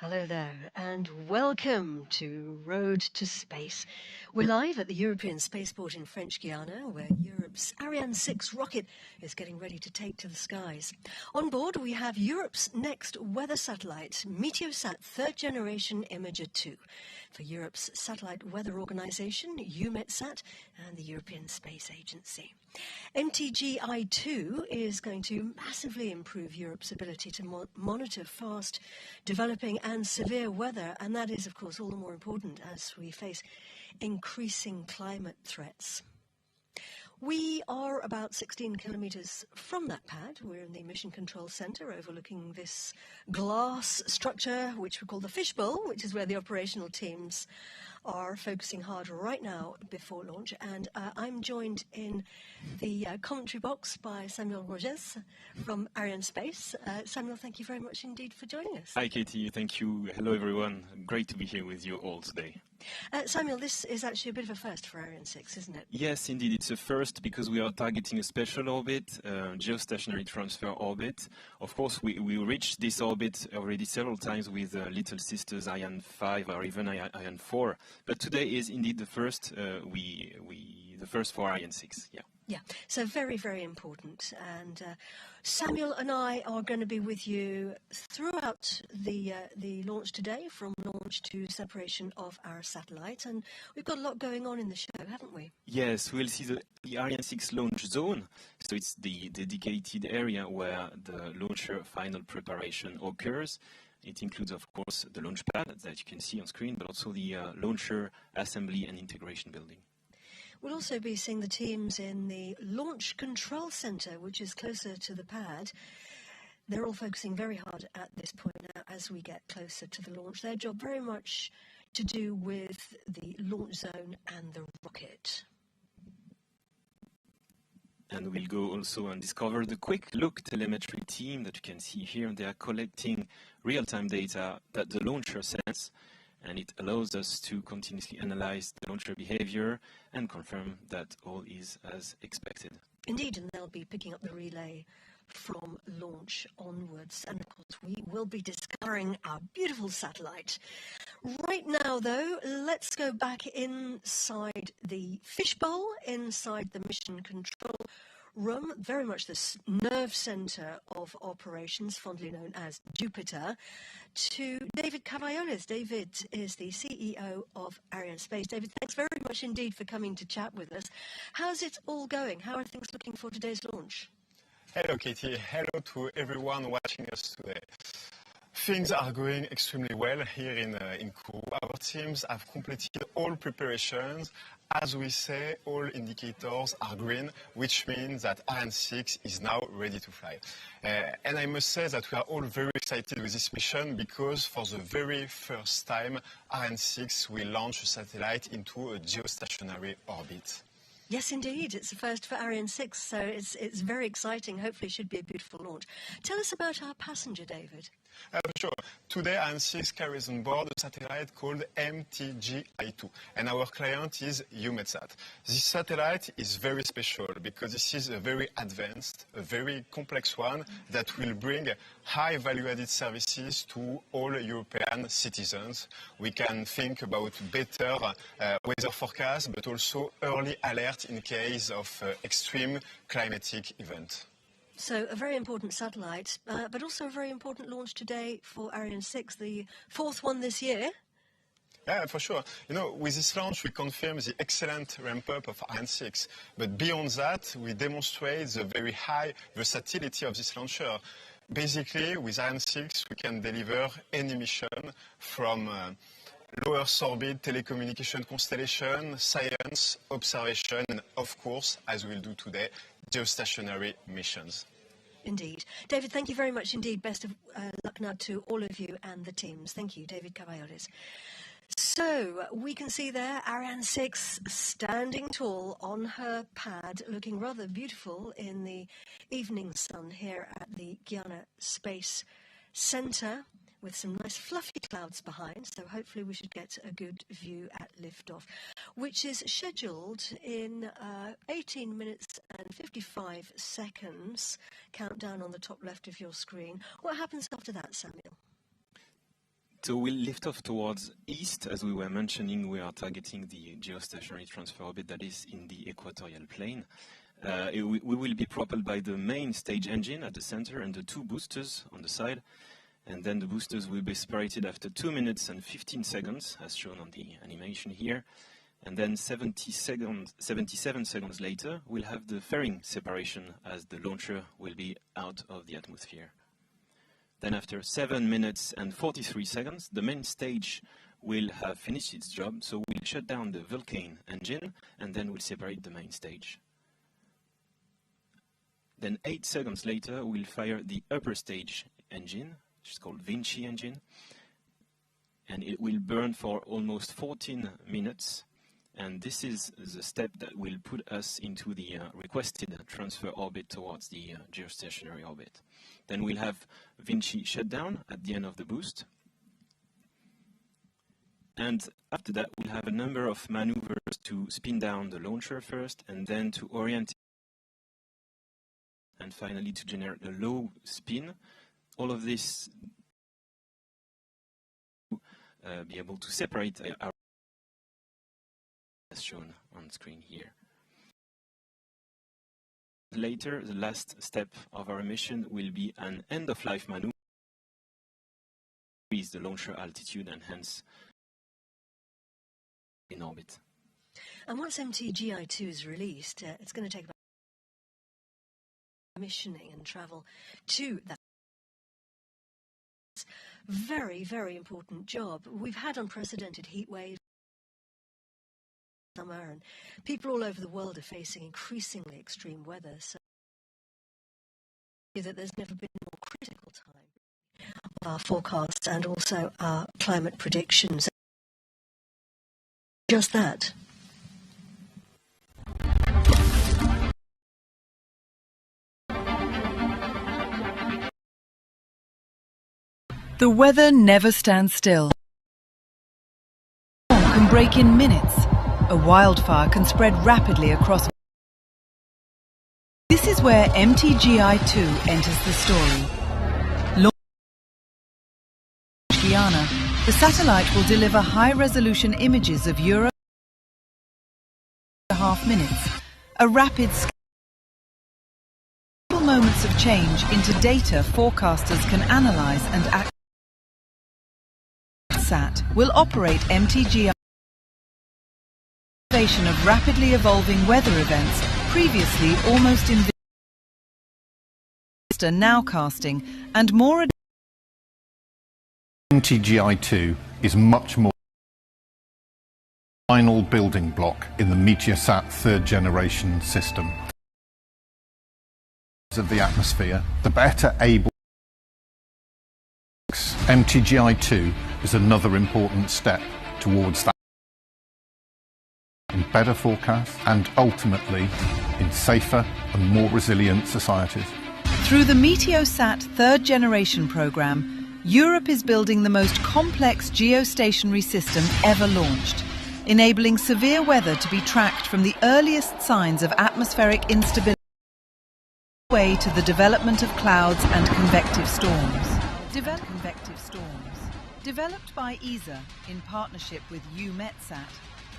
Hello there, and welcome to Road to Space. We're live at the European Spaceport in French Guiana, where Europe's Ariane 6 rocket is getting ready to take to the skies. On board, we have Europe's next weather satellite, Meteosat Third Generation Imager-2, for Europe's satellite weather organisation, EUMETSAT, and the European Space Agency. MTGI-2 is going to massively improve Europe's ability to monitor fast, developing and severe weather, and that is, of course, all the more important as we face increasing climate threats. We are about 16 kilometres from that pad. We're in the Mission Control Centre overlooking this glass structure, which we call the fishbowl, which is where the operational teams are focusing hard right now before launch. And I'm joined in the commentary box by Samuel Rogers from Arianespace. Samuel, thank you very much indeed for joining us. Hi, Katie. Thank you. Hello, everyone. Great to be here with you all today. Samuel, this is actually a bit of a first for Ariane 6, isn't it? Yes, indeed. It's a first because we are targeting a special orbit, geostationary transfer orbit. Of course, we reached this orbit already several times with little sisters Ariane 5 or even Ariane 4. But today is indeed the first, the first for Ariane 6. Yeah. Yeah, so very, very important. And Samuel and I are going to be with you throughout the launch today, from launch to separation of our satellite. And we've got a lot going on in the show, haven't we? Yes, we'll see the Ariane 6 launch zone. So it's the dedicated area where the launcher final preparation occurs. It includes, of course, the launch pad that you can see on screen, but also the launcher assembly and integration building. We'll also be seeing the teams in the Launch Control Centre, which is closer to the pad. They're all focusing very hard at this point now as we get closer to the launch. Their job very much to do with the launch zone and the rocket. And we'll go also and discover the Quick Look telemetry team that you can see here. They are collecting real-time data that the launcher sends, and it allows us to continuously analyze the launcher behavior and confirm that all is as expected. Indeed, and they'll be picking up the relay from launch onwards. And of course, we will be discovering our beautiful satellite. Right now, though, let's go back inside the fishbowl, inside the mission control room, very much the nerve centre of operations, fondly known as Jupiter, to David Cavaiolis. David is the CEO of Arianespace. David, thanks very much indeed for coming to chat with us. How's it all going? How are things looking for today's launch? Hello, Katie. Hello to everyone watching us today. Things are going extremely well here in Kourou. Our teams have completed all preparations. As we say, all indicators are green, which means that Ariane 6 is now ready to fly. And I must say that we are all very excited with this mission because for the very first time, Ariane 6 will launch a satellite into a geostationary orbit. Yes, indeed. It's the first for Ariane 6, so it's very exciting. Hopefully it should be a beautiful launch. Tell us about our passenger, David. Sure. Today, Ariane 6 carries on board a satellite called MTGI-2, and our client is EUMETSAT. This satellite is very special because this is a very advanced, a very complex one that will bring high value-added services to all European citizens. We can think about better weather forecasts, but also early alert in case of extreme climatic event. So a very important satellite, but also a very important launch today for Ariane 6, the fourth one this year. Yeah, for sure. You know, with this launch, we confirm the excellent ramp-up of Ariane 6. But beyond that, we demonstrate the very high versatility of this launcher. Basically, with Ariane 6, we can deliver any mission from low Earth orbit, telecommunication constellation, science, observation, and of course, as we'll do today, geostationary missions. Indeed. David, thank you very much indeed. Best of luck now to all of you and the teams. Thank you, David Cavaiolis. So we can see there Ariane 6 standing tall on her pad, looking rather beautiful in the evening sun here at the Guiana Space Centre, with some nice fluffy clouds behind, so hopefully we should get a good view at liftoff, which is scheduled in 18 minutes and 55 seconds. Countdown on the top left of your screen. What happens after that, Samuel? So we'll lift off towards east. As we were mentioning, we are targeting the geostationary transfer orbit that is in the equatorial plane. We will be propelled by the main stage engine at the center and the two boosters on the side. And then the boosters will be separated after 2 minutes and 15 seconds, as shown on the animation here. And then 77 seconds later, we'll have the fairing separation as the launcher will be out of the atmosphere. Then after 7 minutes and 43 seconds, the main stage will have finished its job, so we'll shut down the Vulcain engine, and then we'll separate the main stage. Then 8 seconds later, we'll fire the upper stage engine, which is called Vinci engine, and it will burn for almost 14 minutes, and this is the step that will put us into the requested transfer orbit towards the geostationary orbit. Then we'll have Vinci shut down at the end of the boost, and after that we'll have a number of maneuvers to spin down the launcher first, and then to orient it, and finally to generate a low spin. All of this be able to separate our, as shown on screen here. Later, the last step of our mission will be an end-of-life maneuver, increase the launcher altitude and hence in orbit. And once MTGI-2 is released, it's going to take about missioning and travel to that. Very, very important job. We've had unprecedented heat waves, summer, and people all over the world are facing increasingly extreme weather. So that there's never been a more critical time of our forecasts and also our climate predictions. Just that. The weather never stands still. A storm can break in minutes. A wildfire can spread rapidly across. This is where MTGI-2 enters the story. Launched Guiana, the satellite will deliver high-resolution images of Europe in 1.5 minutes, a rapid moments of change into data forecasters can analyze and act. SAT will operate MTGI of rapidly evolving weather events previously almost invisible, nowcasting and more. MTGI-2 is much more final building block in the Meteosat Third Generation system. Of the atmosphere, the better able. MTGI-2 is another important step towards that. In better forecasts and ultimately in safer and more resilient societies. Through the Meteosat Third Generation program, Europe is building the most complex geostationary system ever launched, enabling severe weather to be tracked from the earliest signs of atmospheric instability way to the development of clouds and convective storms. Developed by ESA in partnership with EUMETSAT,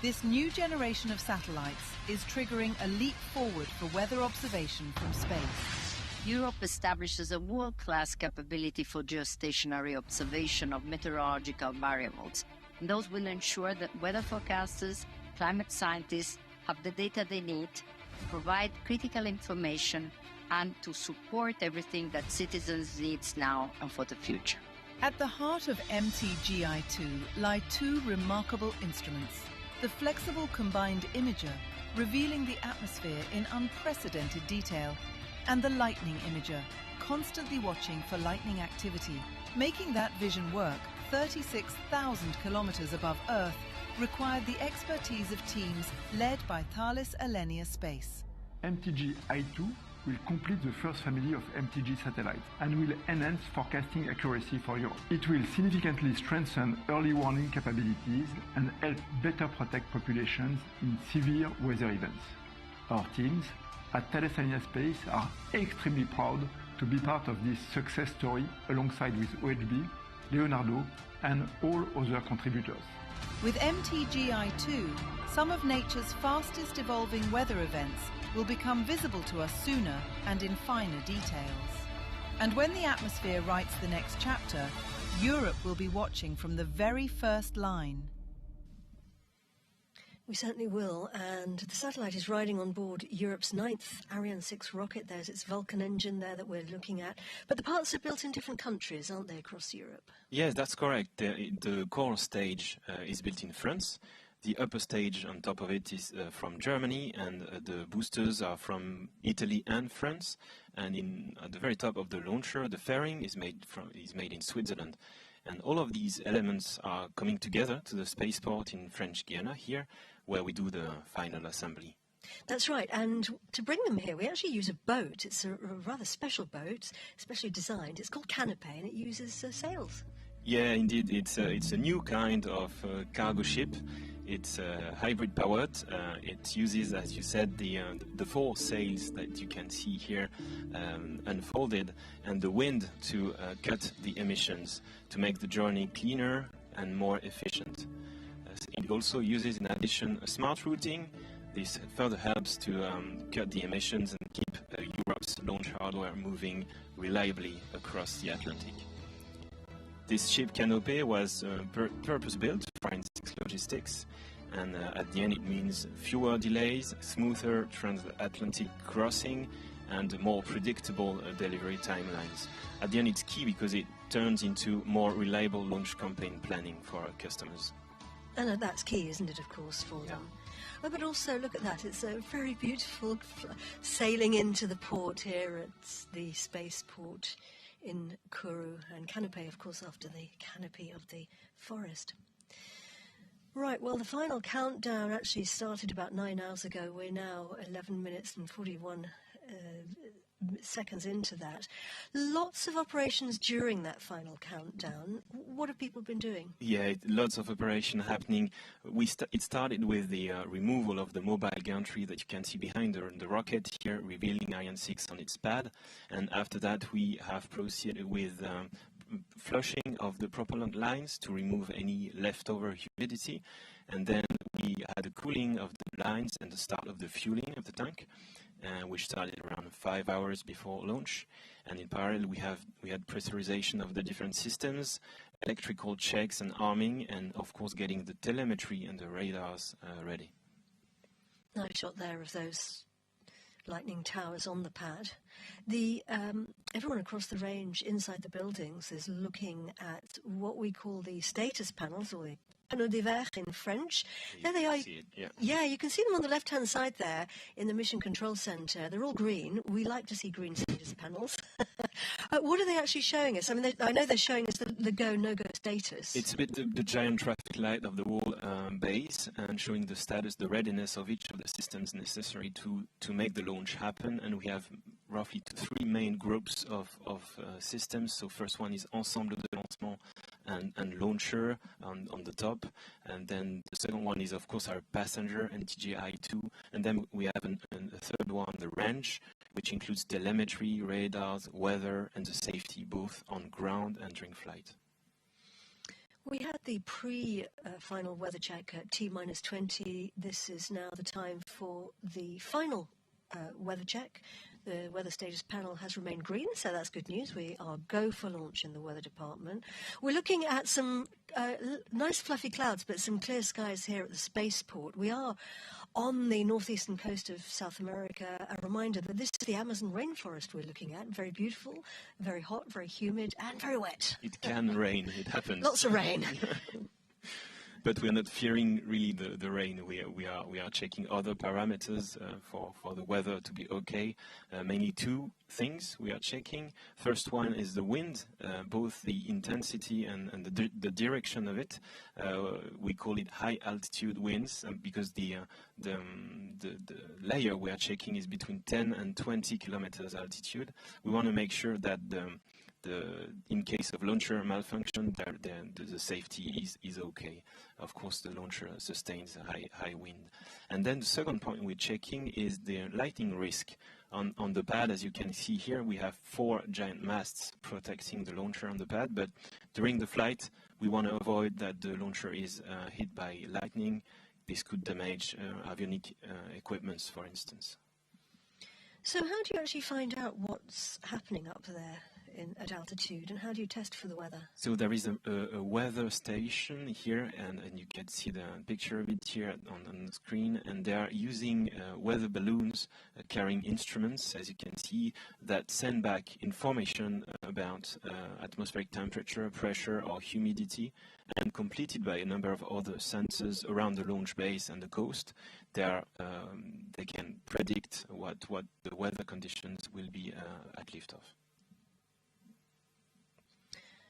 this new generation of satellites is triggering a leap forward for weather observation from space. Europe establishes a world-class capability for geostationary observation of meteorological variables. And those will ensure that weather forecasters, climate scientists have the data they need to provide critical information and to support everything that citizens need now and for the future. At the heart of MTGI-2 lie two remarkable instruments. The flexible combined imager, revealing the atmosphere in unprecedented detail, and the lightning imager, constantly watching for lightning activity. Making that vision work 36,000 kilometers above Earth required the expertise of teams led by Thales Alenia Space. MTGI-2 will complete the first family of MTG satellites and will enhance forecasting accuracy for Europe. It will significantly strengthen early warning capabilities and help better protect populations in severe weather events. Our teams at Thales Arianespace are extremely proud to be part of this success story alongside with OHB, Leonardo and all other contributors. With MTGI-2, some of nature's fastest evolving weather events will become visible to us sooner and in finer details. And when the atmosphere writes the next chapter, Europe will be watching from the very first line. We certainly will, and the satellite is riding on board Europe's 9th Ariane 6 rocket. There's its Vulcan engine there that we're looking at. But the parts are built in different countries, aren't they, across Europe? Yes, that's correct. The core stage is built in France. The upper stage on top of it is from Germany, and the boosters are from Italy and France. And at the very top of the launcher, the fairing is made in Switzerland. And all of these elements are coming together to the spaceport in French Guiana here, where we do the final assembly. That's right, and to bring them here we actually use a boat. It's a rather special boat, specially designed. It's called Canopée and it uses sails. Yeah, indeed, it's a new kind of cargo ship. It's hybrid powered. It uses, as you said, the four sails that you can see here unfolded, and the wind to cut the emissions, to make the journey cleaner and more efficient. It also uses, in addition, a smart routing. This further helps to cut the emissions and keep Europe's launch hardware moving reliably across the Atlantic. This ship Canopée was purpose-built for forensic logistics, and at the end it means fewer delays, smoother transatlantic crossing, and more predictable delivery timelines. At the end it's key because it turns into more reliable launch campaign planning for our customers. And that's key, isn't it, of course, for them. Oh, but also, look at that, it's a very beautiful sailing into the port here at the spaceport in Kourou, and Canopée, of course, after the canopy of the forest. Right, well, the final countdown actually started about 9 hours ago. We're now 11 minutes and 41 seconds into that. Lots of operations during that final countdown. What have people been doing? Yeah, lots of operation happening. It started with the removal of the mobile gantry that you can see behind the rocket here, revealing Ariane 6 on its pad. And after that, we have proceeded with flushing of the propellant lines to remove any leftover humidity. And then we had a cooling of the lines and the start of the fueling of the tank. which started around 5 hours before launch. And in parallel, we had pressurization of the different systems, electrical checks and arming, and of course getting the telemetry and the radars ready. Nice shot there of those lightning towers on the pad. Everyone across the range inside the buildings is looking at what we call the status panels, or the panneaux d'hiver in French. There they are. Yeah, you can see them on the left-hand side there in the Mission Control Center. They're all green. We like to see green status panels. What are they actually showing us? I mean, I know they're showing us the go, no-go status. It's a bit the giant traffic light of the whole base, and showing the status, the readiness of each of the systems necessary to make the launch happen. And we have roughly 3 main groups of systems. So first one is Ensemble de Lancement and Launcher on the top. And then the second one is, of course, our passenger, NTGI-2. And then we have a third one, the range, which includes telemetry, radars, weather, and the safety, both on ground and during flight. We had the pre-final weather check at T-20. This is now the time for the final weather check. The weather status panel has remained green, so that's good news. We are go for launch in the weather department. We're looking at some nice fluffy clouds, but some clear skies here at the Spaceport. We are on the northeastern coast of South America. A reminder that this is the Amazon rainforest we're looking at. Very beautiful, very hot, very humid, and very wet. It can rain, it happens. Lots of rain. But we're not fearing really the rain. We are checking other parameters for the weather to be okay. Mainly 2 things we are checking. First one is the wind, both the intensity and the direction of it. We call it high altitude winds because the layer we are checking is between 10 and 20 kilometers altitude. We want to make sure that in case of launcher malfunction, the safety is okay. Of course, the launcher sustains a high wind. And then the second point we're checking is the lightning risk. On the pad, as you can see here, we have 4 giant masts protecting the launcher on the pad, but during the flight, we want to avoid that the launcher is hit by lightning. This could damage avionic equipments, for instance. So how do you actually find out what's happening up there at altitude, and how do you test for the weather? So there is a weather station here, and you can see the picture of it here on the screen, and they are using weather balloons carrying instruments, as you can see, that send back information about atmospheric temperature, pressure, or humidity, and completed by a number of other sensors around the launch base and the coast. They can predict what the weather conditions will be at liftoff.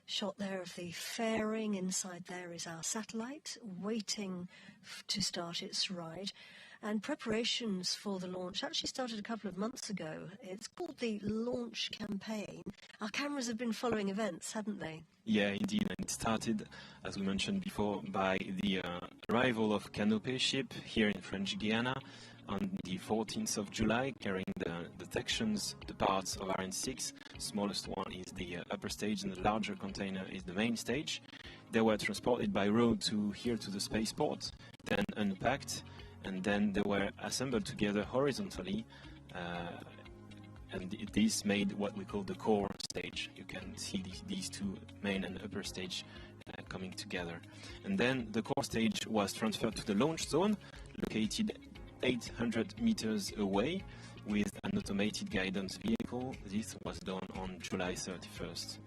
Shot there of the fairing. Inside there is our satellite waiting to start its ride. And preparations for the launch actually started a couple of months ago. It's called the launch campaign. Our cameras have been following events, haven't they? Yeah, indeed. And it started, as we mentioned before, by the arrival of Canopé ship here in French Guiana on the 14th of July, carrying the sections, the parts of Ariane 6. Smallest one is the upper stage, and the larger container is the main stage. They were transported by road here to the spaceport, then unpacked, and then they were assembled together horizontally, and this made what we call the core stage. You can see these 2 main and upper stage coming together. And then the core stage was transferred to the launch zone, located 800 meters away, with an automated guidance vehicle. This was done on July 31st.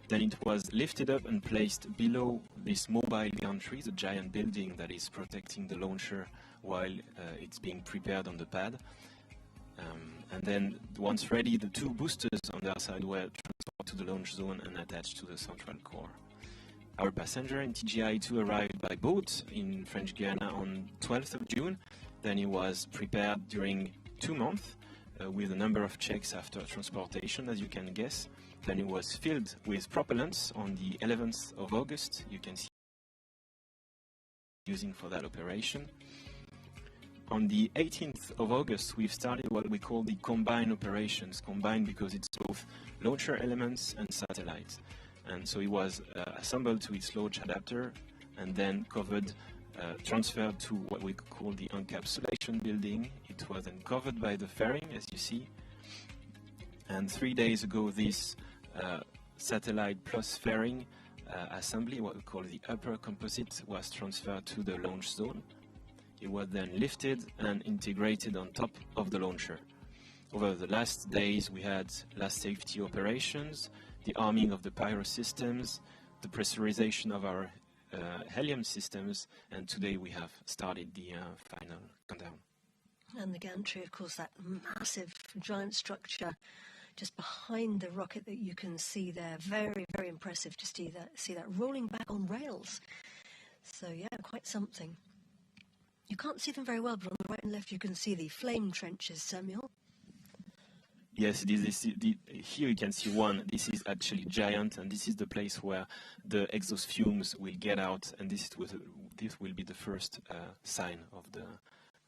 Then it was lifted up and placed below this mobile gantry, the giant building that is protecting the launcher while it's being prepared on the pad. And then, once ready, the 2 boosters on their side were transported to the launch zone and attached to the central core. Our passenger NTGI-2 arrived by boat in French Guiana on 12th of June. Then he was prepared during 2 months with a number of checks after transportation, as you can guess. Then he was filled with propellants on the 11th of August. You can see using for that operation. On the 18th of August, we've started what we call the combined operations. Combined because it's both launcher elements and satellites. And so it was assembled to its launch adapter and then covered transferred to what we call the encapsulation building. It was then covered by the fairing, as you see. And 3 days ago, this satellite plus fairing assembly, what we call the upper composite, was transferred to the launch zone. It was then lifted and integrated on top of the launcher. Over the last days, we had last safety operations, the arming of the pyro systems, the pressurization of our helium systems, and today we have started the final countdown. And the gantry, of course, that massive, giant structure just behind the rocket that you can see there. Very, very impressive to see that rolling back on rails. So, yeah, quite something. You can't see them very well, but on the right and left you can see the flame trenches, Samuel. Yes, here you can see one. This is actually giant, and this is the place where the exhaust fumes will get out, and this will be the first sign of the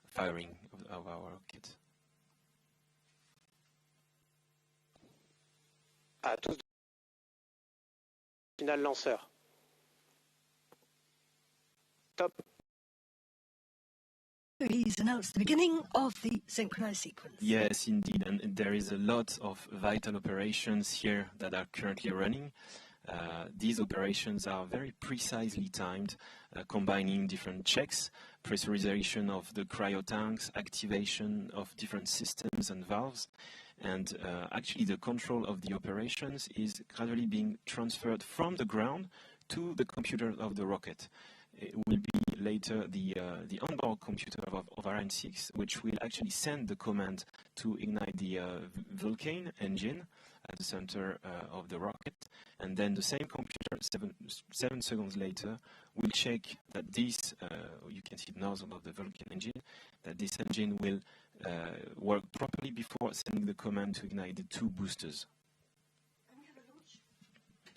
firing of our rocket. À tous, final lanceur. Top. He's announced the beginning of the synchronized sequence. Yes, indeed, and there is a lot of vital operations here that are currently running. These operations are very precisely timed, combining different checks, pressurization of the cryo tanks, activation of different systems and valves, and actually the control of the operations is gradually being transferred from the ground to the computer of the rocket. It will be later the onboard computer of Ariane 6, which will actually send the command to ignite the Vulcan engine at the center of the rocket, and then the same computer 7 seconds later will check that this, you can see the nozzle of the Vulcan engine, that this engine will work properly before sending the command to ignite the 2 boosters.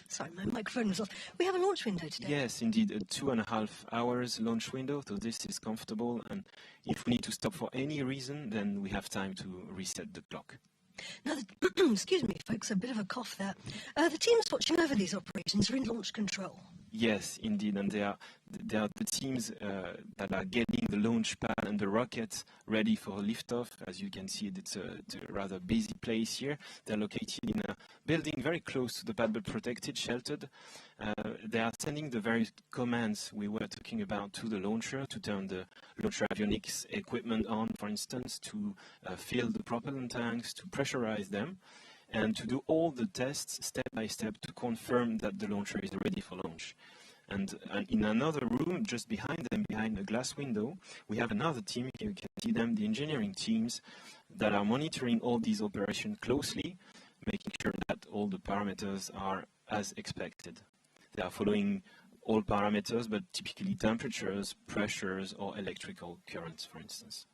Sorry, my microphone was off. We have a launch window today. Yes, indeed, a 2.5 hours launch window, so this is comfortable, and if we need to stop for any reason, then we have time to reset the clock. Now, excuse me, folks, a bit of a cough there. The teams watching over these operations are in launch control. Yes, indeed, and they are the teams that are getting the launch pad and the rocket ready for liftoff. As you can see, it's a rather busy place here. They're located in a building very close to the pad, but protected, sheltered. They are sending the various commands we were talking about to the launcher to turn the launcher avionics equipment on, for instance, to fill the propellant tanks, to pressurize them, and to do all the tests step by step to confirm that the launcher is ready for launch. And in another room, just behind them, behind a glass window, we have another team. You can see them, the engineering teams, that are monitoring all these operations closely, making sure that all the parameters are as expected. They are following all parameters, but typically temperatures, pressures, or electrical currents, for instance.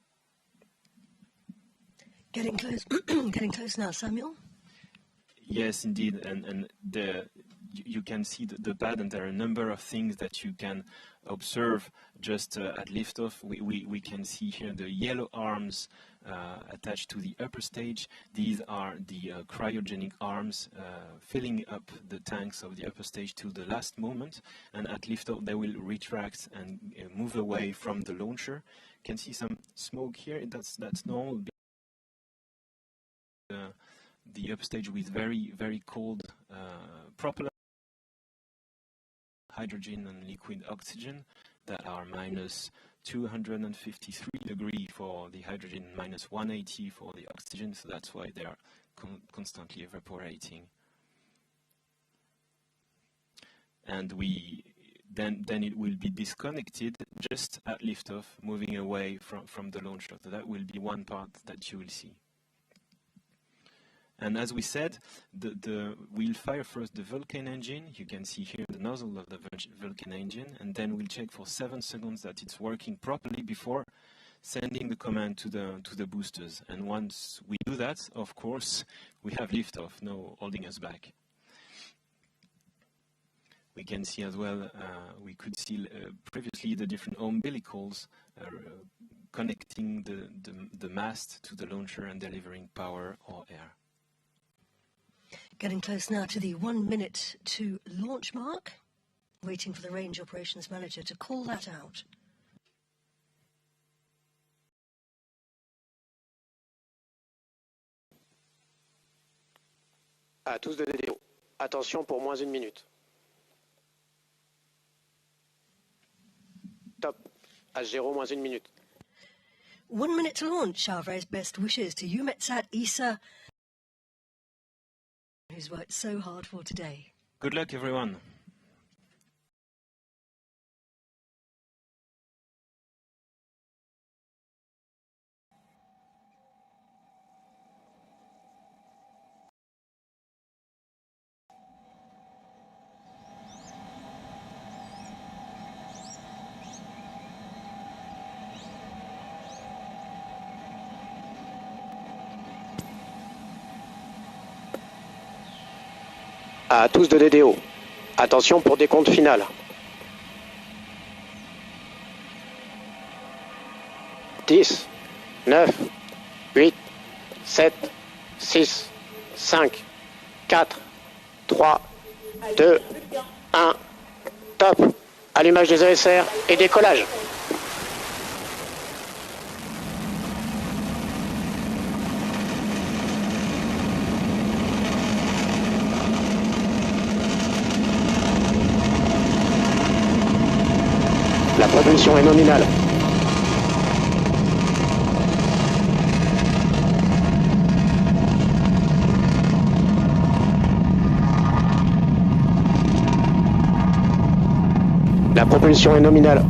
Getting close, getting close now, Samuel. Yes, indeed, and you can see the pad, and there are a number of things that you can observe just at liftoff. We can see here the yellow arms attached to the upper stage. These are the cryogenic arms filling up the tanks of the upper stage to the last moment, and at liftoff they will retract and move away from the launcher. You can see some smoke here. That's normal. The upstage with very, very cold propellant, hydrogen and liquid oxygen that are minus 253 degrees for the hydrogen, minus 180 for the oxygen, so that's why they are constantly evaporating. And then it will be disconnected just at liftoff, moving away from the launcher. So that will be one part that you will see. And as we said, we'll fire first the Vulcan engine. You can see here the nozzle of the Vulcan engine, and then we'll check for 7 seconds that it's working properly before sending the command to the boosters. And once we do that, of course, we have liftoff, no holding us back. We can see as well, we could see previously the different umbilicals connecting the mast to the launcher and delivering power or air. Getting close now to the 1 minute to launch mark. Waiting for the range operations manager to call that out. À tous de DDO. Attention pour moins 1 minute. Top. H0 moins 1 minute. 1 minute to launch. Our very best wishes to Meteosat ESA, who's worked so hard for today. Good luck, everyone. À tous de DDO. Attention pour décompte final. 10, 9, 8, 7, 6, 5, 4, 3, 2, 1. Top. Allumage des ESR et décollage. La propulsion est nominale. La propulsion est nominale.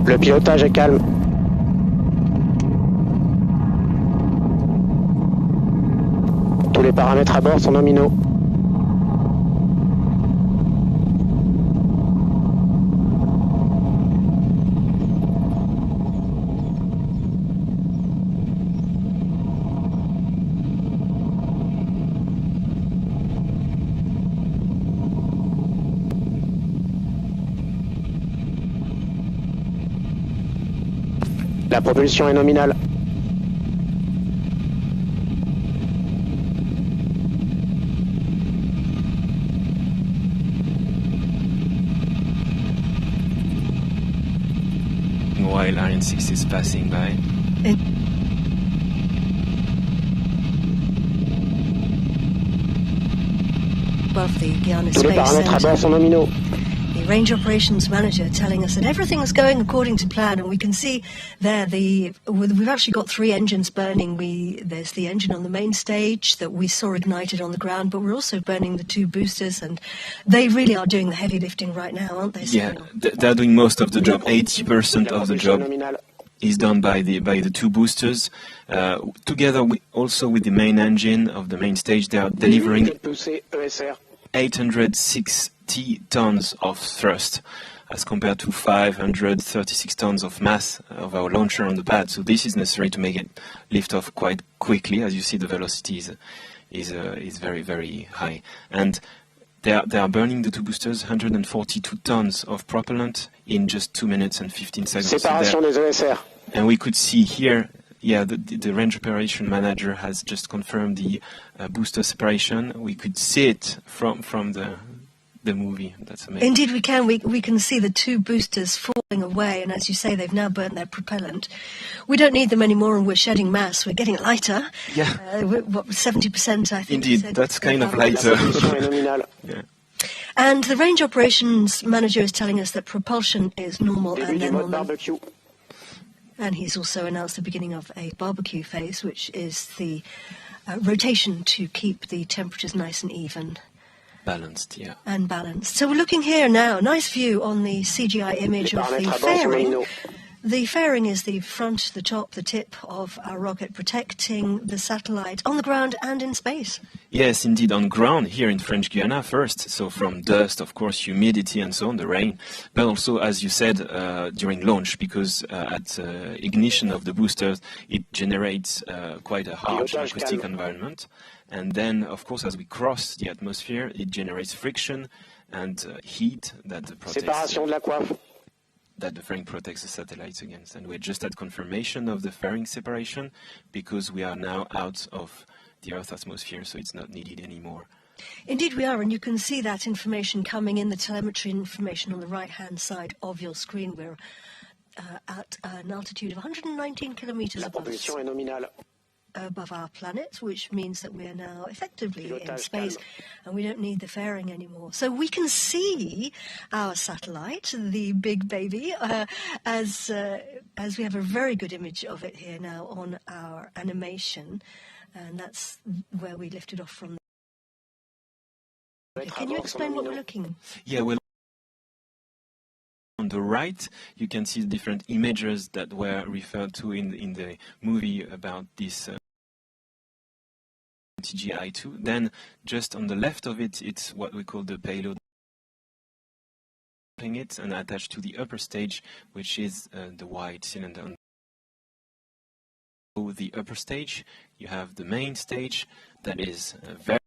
Le pilotage est calme. Tous les paramètres à bord sont nominaux. La propulsion est nominale. While Ariane 6 is passing by. Above the Guiana Tous les Space paramètres à Center. bord sont nominaux. The Range Operations Manager telling us that everything is going according to plan, and we can see there we've actually got 3 engines burning. There's the engine on the main stage that we saw ignited on the ground, but we're also burning the 2 boosters, and they really are doing the heavy lifting right now, aren't they? Yeah, they're doing most of the job. 80% of the job is done by the 2 boosters. Together also with the main engine of the main stage, they are delivering 860 tons of thrust as compared to 536 tons of mass of our launcher on the pad. So this is necessary to make it lift off quite quickly. As you see, the velocity is very, very high. And they are burning the 2 boosters 142 tons of propellant in just 2 minutes and 15 seconds. Séparation des ESR. And we could see here, yeah, the range operation manager has just confirmed the booster separation. We could see it from the movie. That's amazing. Indeed, we can. We can see the 2 boosters falling away, and as you say, they've now burnt their propellant. We don't need them anymore, and we're shedding mass. We're getting lighter. Yeah. 70%, I think. Indeed, that's kind of lighter. Yeah. And the Range Operations Manager is telling us that propulsion is normal, Début and du then mode barbecue. and he's also announced the beginning of a barbecue phase, which is the rotation to keep the temperatures nice and even. Balanced, yeah. And balanced. So we're looking here now, nice view on the CGI image of the fairing. The fairing is the front, the top, the tip of our rocket protecting the satellite on the ground and in space. Yes, indeed, on ground here in French Guiana first, so from dust, of course, humidity and so on, the rain, but also, as you said, during launch, because at ignition of the boosters, it generates quite a harsh acoustic environment. And then, of course, as we cross the atmosphere, it generates friction and heat that the fairing protects the satellites against. And we're just at confirmation of the fairing separation because we are now out of the Earth's atmosphere, so it's not needed anymore. Indeed we are, and you can see that information coming in, the telemetry information on the right-hand side of your screen. We're at an altitude of 119 kilometers La propulsion est nominale. above our planet, which means that we are now effectively in space and we don't need the fairing anymore. So we can see our satellite, the big baby, as we have a very good image of it here now on our animation, and that's where we lifted off from. Can you explain what we're looking? Yeah, well, on the right, you can see the different images that were referred to in the movie about this MTG-I2. Then, just on the left of it, it's what we call the payload. It and attached to the upper stage, which is the white cylinder. So the upper stage, you have the main stage that is very.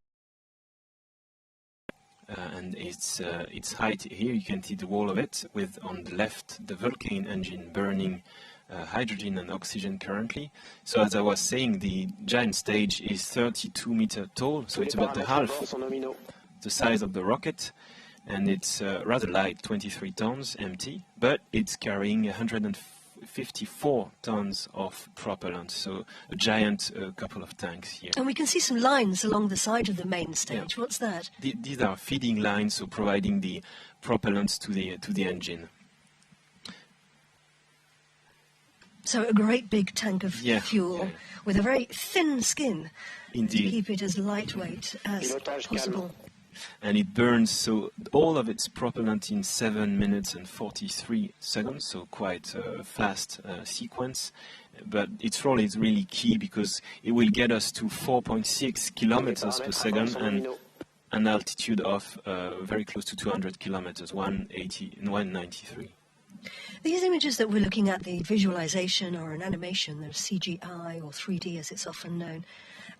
And its height here, you can see the wall of it with on the left the Vulcan engine burning hydrogen and oxygen currently. So as I was saying, the giant stage is 32 meters tall, so it's about the half the size of the rocket, and it's rather light, 23 tons empty, but it's carrying 154 tons of propellant, so a giant couple of tanks here. And we can see some lines along the side of the main stage. Yeah. What's that? These are feeding lines, so providing the propellants to the engine. So a great big tank of fuel with a very thin skin. Indeed. To keep it as lightweight as possible. And it burns so all of its propellant in 7 minutes and 43 seconds, so quite a fast sequence. But its role is really key because it will get us to 4.6 kilometers per second and an altitude of very close to 200 kilometers, 193. These images that we're looking at, the visualization or an animation, they're CGI or 3D as it's often known,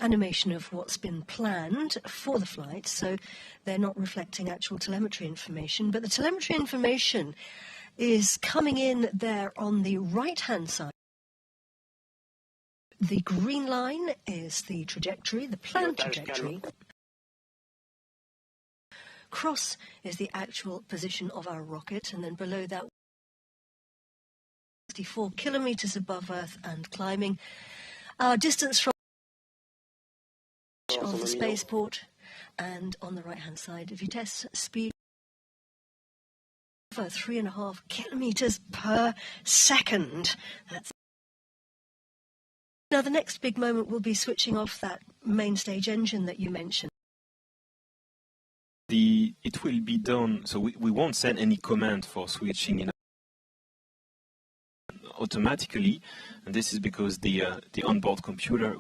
animation of what's been planned for the flight, so they're not reflecting actual telemetry information, but the telemetry information is coming in there on the right-hand side. The green line is the trajectory, the planned trajectory. Cross is the actual position of our rocket, and then below that, 64 kilometers above Earth and climbing. Our distance from of the spaceport, and on the right-hand side, Vitesse speed of 3.5 kilometers per second. That's now the next big moment will be switching off that main stage engine that you mentioned. It will be done, so we won't send any command for switching in automatically, and this is because the onboard computer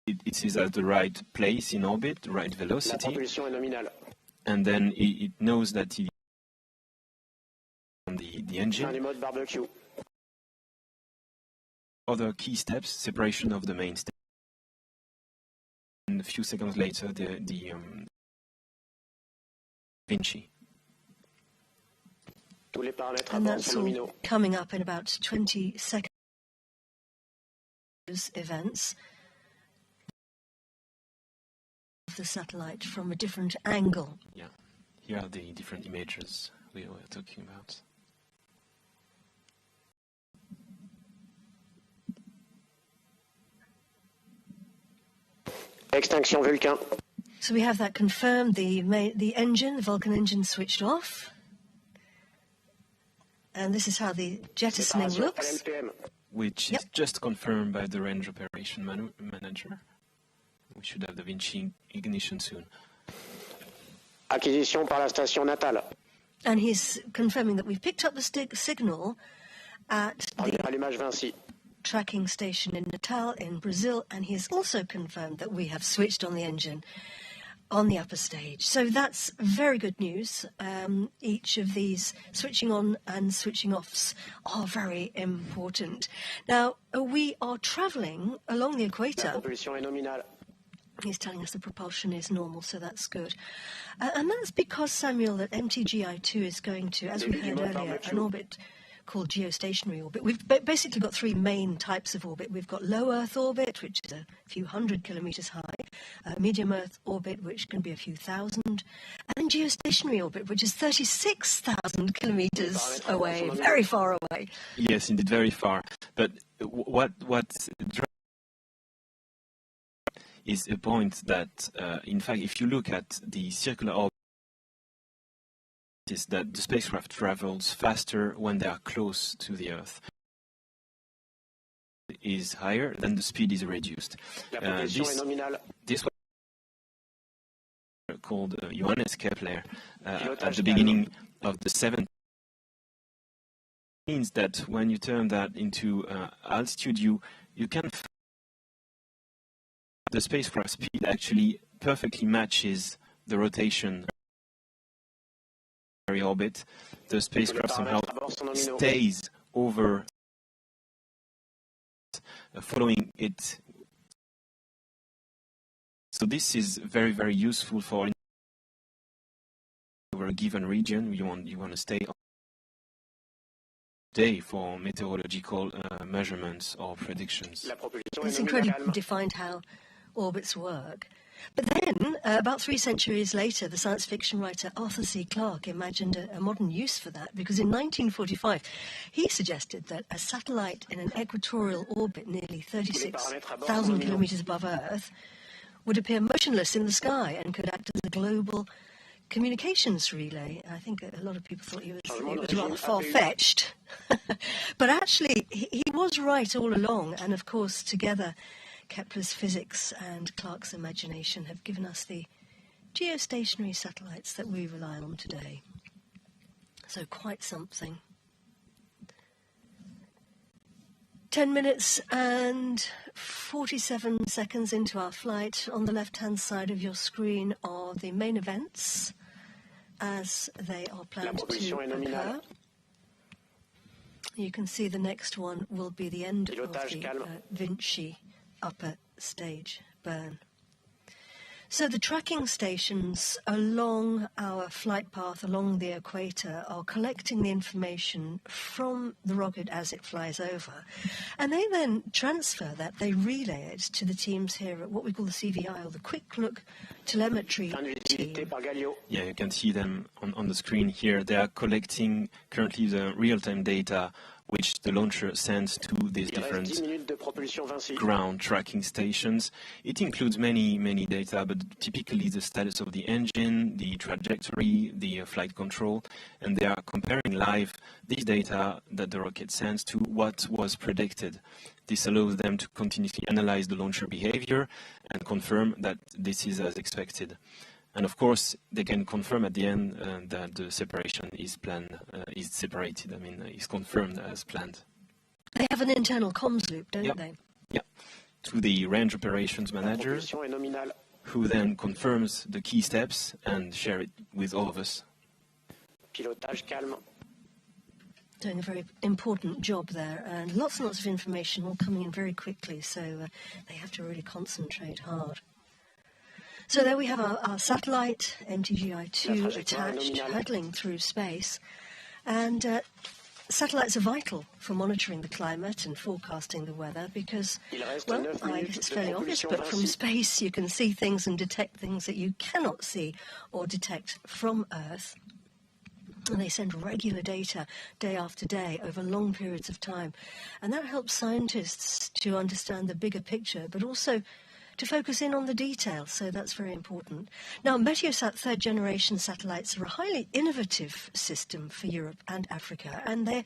it is at the right place in orbit, the right velocity, and then it knows that it on the engine. Other key steps: separation of the main stage, and a few seconds later the Vinci. And that's all coming up in about 20 seconds. Events of the satellite from a different angle. Yeah, here are the different images we were talking about. Extinction Vulcan. So we have that confirmed. The engine, the Vulcan engine, switched off. And this is how the jettisoning looks. Which is just confirmed by the range operation manager. We should have the Vinci ignition soon. Acquisition par la station natale. And he's confirming that we've picked up the signal at the tracking station in Natal in Brazil, and he's also confirmed that we have switched on the engine on the upper stage. So that's very good news. Each of these switching on and switching offs are very important. Now, we are traveling along the equator. He's telling us the propulsion is normal, so that's good. And that's because, Samuel, that MTG-I2 is going to, as we heard earlier, an orbit called geostationary orbit. We've basically got three main types of orbit. We've got low Earth orbit, which is a few hundred kilometres high, medium Earth orbit, which can be a few thousand, and then geostationary orbit, which is 36,000 kilometres away, very far away. Yes, indeed, very far. But what is a point that, in fact, if you look at the circular orbit, is that the spacecraft travels faster when they are close to the Earth. Is higher, then the speed is reduced. This was called Johannes Kepler at the beginning of the 70s. Means that when you turn that into altitude, you can the spacecraft speed actually perfectly matches the rotation orbit. The spacecraft somehow stays over following it. So this is very, very useful for over a given region. You want to stay day for meteorological measurements or predictions. It's incredibly defined how orbits work. But then, about 3 centuries later, the science fiction writer Arthur C. Clarke imagined a modern use for that, because in 1945 he suggested that a satellite in an equatorial orbit nearly 36,000 kilometres above Earth would appear motionless in the sky and could act as a global communications relay. I think a lot of people thought it was rather far-fetched. But actually, he was right all along, and of course, together, Kepler's physics and Clarke's imagination have given us the geostationary satellites that we rely on today. So quite something. 10 minutes and 47 seconds into our flight. On the left-hand side of your screen are the main events as they are planned to occur. You can see the next one will be the end of the Vinci upper stage burn. So the tracking stations along our flight path along the equator are collecting the information from the rocket as it flies over, and they then transfer that, they relay it to the teams here at what we call the CVI, or the Quick Look Telemetry team. Yeah, you can see them on the screen here. They are collecting currently the real-time data which the launcher sends to these different ground tracking stations. It includes many data, but typically the status of the engine, the trajectory, the flight control, and they are comparing live these data that the rocket sends to what was predicted. This allows them to continuously analyze the launcher behavior and confirm that this is as expected. And of course, they can confirm at the end that the separation is planned, is separated. I mean, is confirmed as planned. They have an internal comms loop, don't they? Yeah, to the range operations manager, who then confirms the key steps and share it with all of us. Doing a very important job there, and lots and lots of information all coming in very quickly, so they have to really concentrate hard. So there we have our satellite, MTGI-2, attached, hurtling through space. And satellites are vital for monitoring the climate and forecasting the weather because, well, I guess it's fairly obvious, but from space you can see things and detect things that you cannot see or detect from Earth. And they send regular data day after day over long periods of time. And that helps scientists to understand the bigger picture, but also to focus in on the details, so that's very important. Now, Meteosat Third Generation satellites are a highly innovative system for Europe and Africa, and they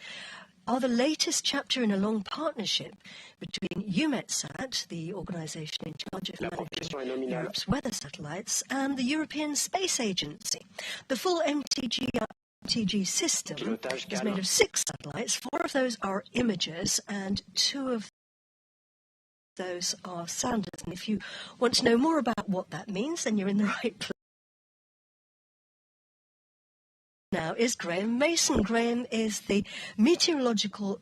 are the latest chapter in a long partnership between EUMETSAT, the organisation in charge of managing Europe's weather satellites, and the European Space Agency. The full MTG system is made of 6 satellites. 4 of those are imagers, and 2 of those are sounders. And if you want to know more about what that means, then you're in the right place. Now is Graham Mason. Graham is the meteorological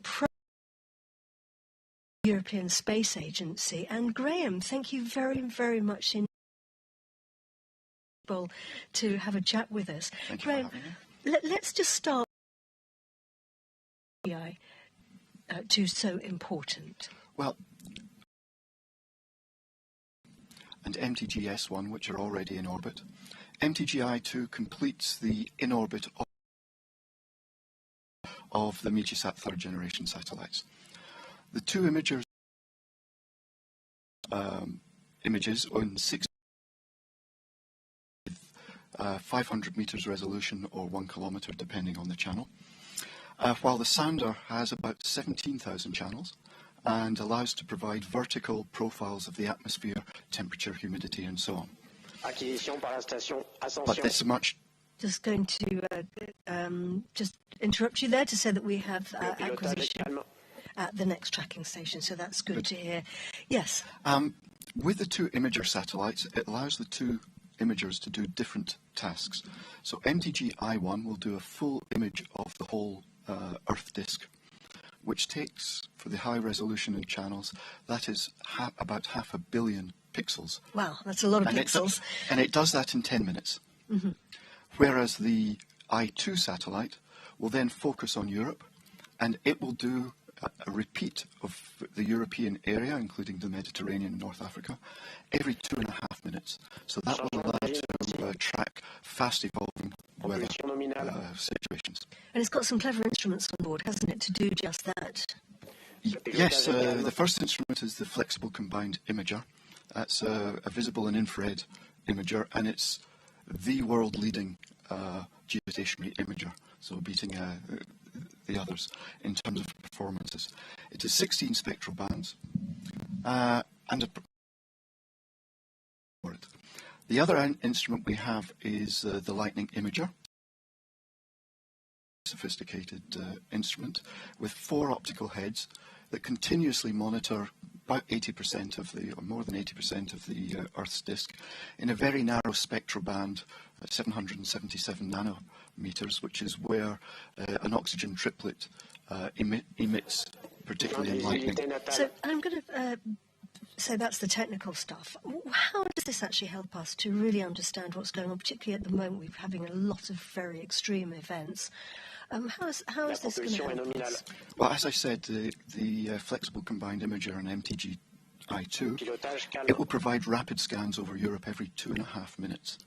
European Space Agency. And Graham, thank you very, very much to have a chat with us. Thank you Graham, for having me. let's just start MTGI-2 so important? Well, and MTGS-1, which are already in orbit. MTGI-2 completes the in-orbit of the Meteosat Third Generation satellites. The two images on 500 meters resolution or 1 kilometer depending on the channel, while the sounder has about 17,000 channels and allows to provide vertical profiles of the atmosphere, temperature, humidity and so on. But this much. Just going to just interrupt you there to say that we have acquisition at the next tracking station, so that's good to hear. Yes. With the two imager satellites, it allows the two imagers to do different tasks. So MTG-I1 will do a full image of the whole Earth disk, which takes, for the high resolution in channels, that is about 500 million pixels. Wow, that's a lot of pixels. And it does that in 10 minutes. Mm-hmm. Whereas the I2 satellite will then focus on Europe, and it will do a repeat of the European area, including the Mediterranean and North Africa, every 2.5 minutes. So that will allow to track fast evolving weather situations. And it's got some clever instruments on board, hasn't it, to do just that? Yes, the first instrument is the Flexible Combined Imager. That's a visible and infrared imager, and it's the world-leading geostationary imager, so beating the others in terms of performances. It is 16 spectral bands, and the other instrument we have is the Lightning Imager, sophisticated instrument with 4 optical heads that continuously monitor about 80% of the, or more than 80% of the Earth's disk in a very narrow spectral band, 777 nanometers, which is where an oxygen triplet emits, particularly in lightning. So I'm going to say that's the technical stuff. How does this actually help us to really understand what's going on, particularly at the moment we're having a lot of very extreme events? How is this going to help us? Well, as I said, the Flexible Combined Imager and MTG-I2, it will provide rapid scans over Europe every 2.5 minutes.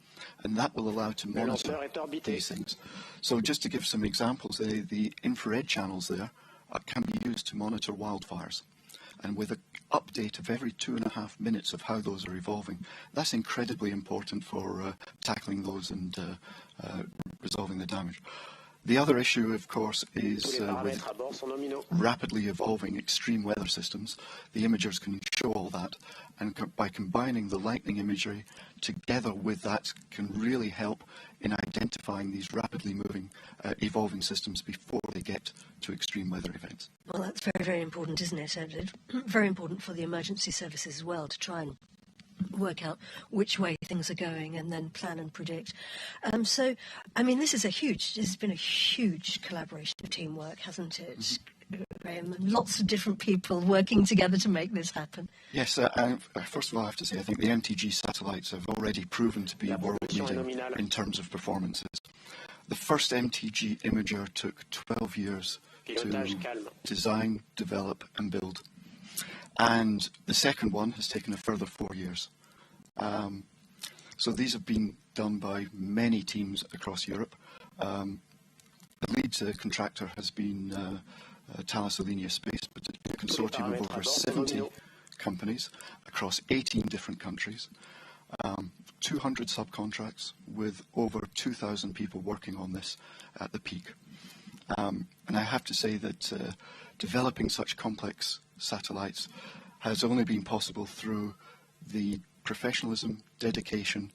And that will allow to monitor these things. So just to give some examples, the infrared channels there can be used to monitor wildfires. And with an update of every 2.5 minutes of how those are evolving, that's incredibly important for tackling those and resolving the damage. The other issue, of course, is with rapidly evolving extreme weather systems, the imagers can show all that, and by combining the lightning imagery together with that can really help in identifying these rapidly moving, evolving systems before they get to extreme weather events. Well, that's very, very important, isn't it? Very important for the emergency services as well to try and work out which way things are going and then plan and predict. So, I mean, this has been a huge collaboration of teamwork, hasn't it, Graham? And lots of different people working together to make this happen. Yes, first of all, I have to say, I think the MTG satellites have already proven to be world-leading in terms of performances. The first MTG imager took 12 years to design, develop and build. And the second one has taken a further 4 years. So these have been done by many teams across Europe. The lead contractor has been Thales Arianespace, but it's a consortium of over 70 companies across 18 different countries, 200 subcontracts with over 2,000 people working on this at the peak. And I have to say that developing such complex satellites has only been possible through the professionalism, dedication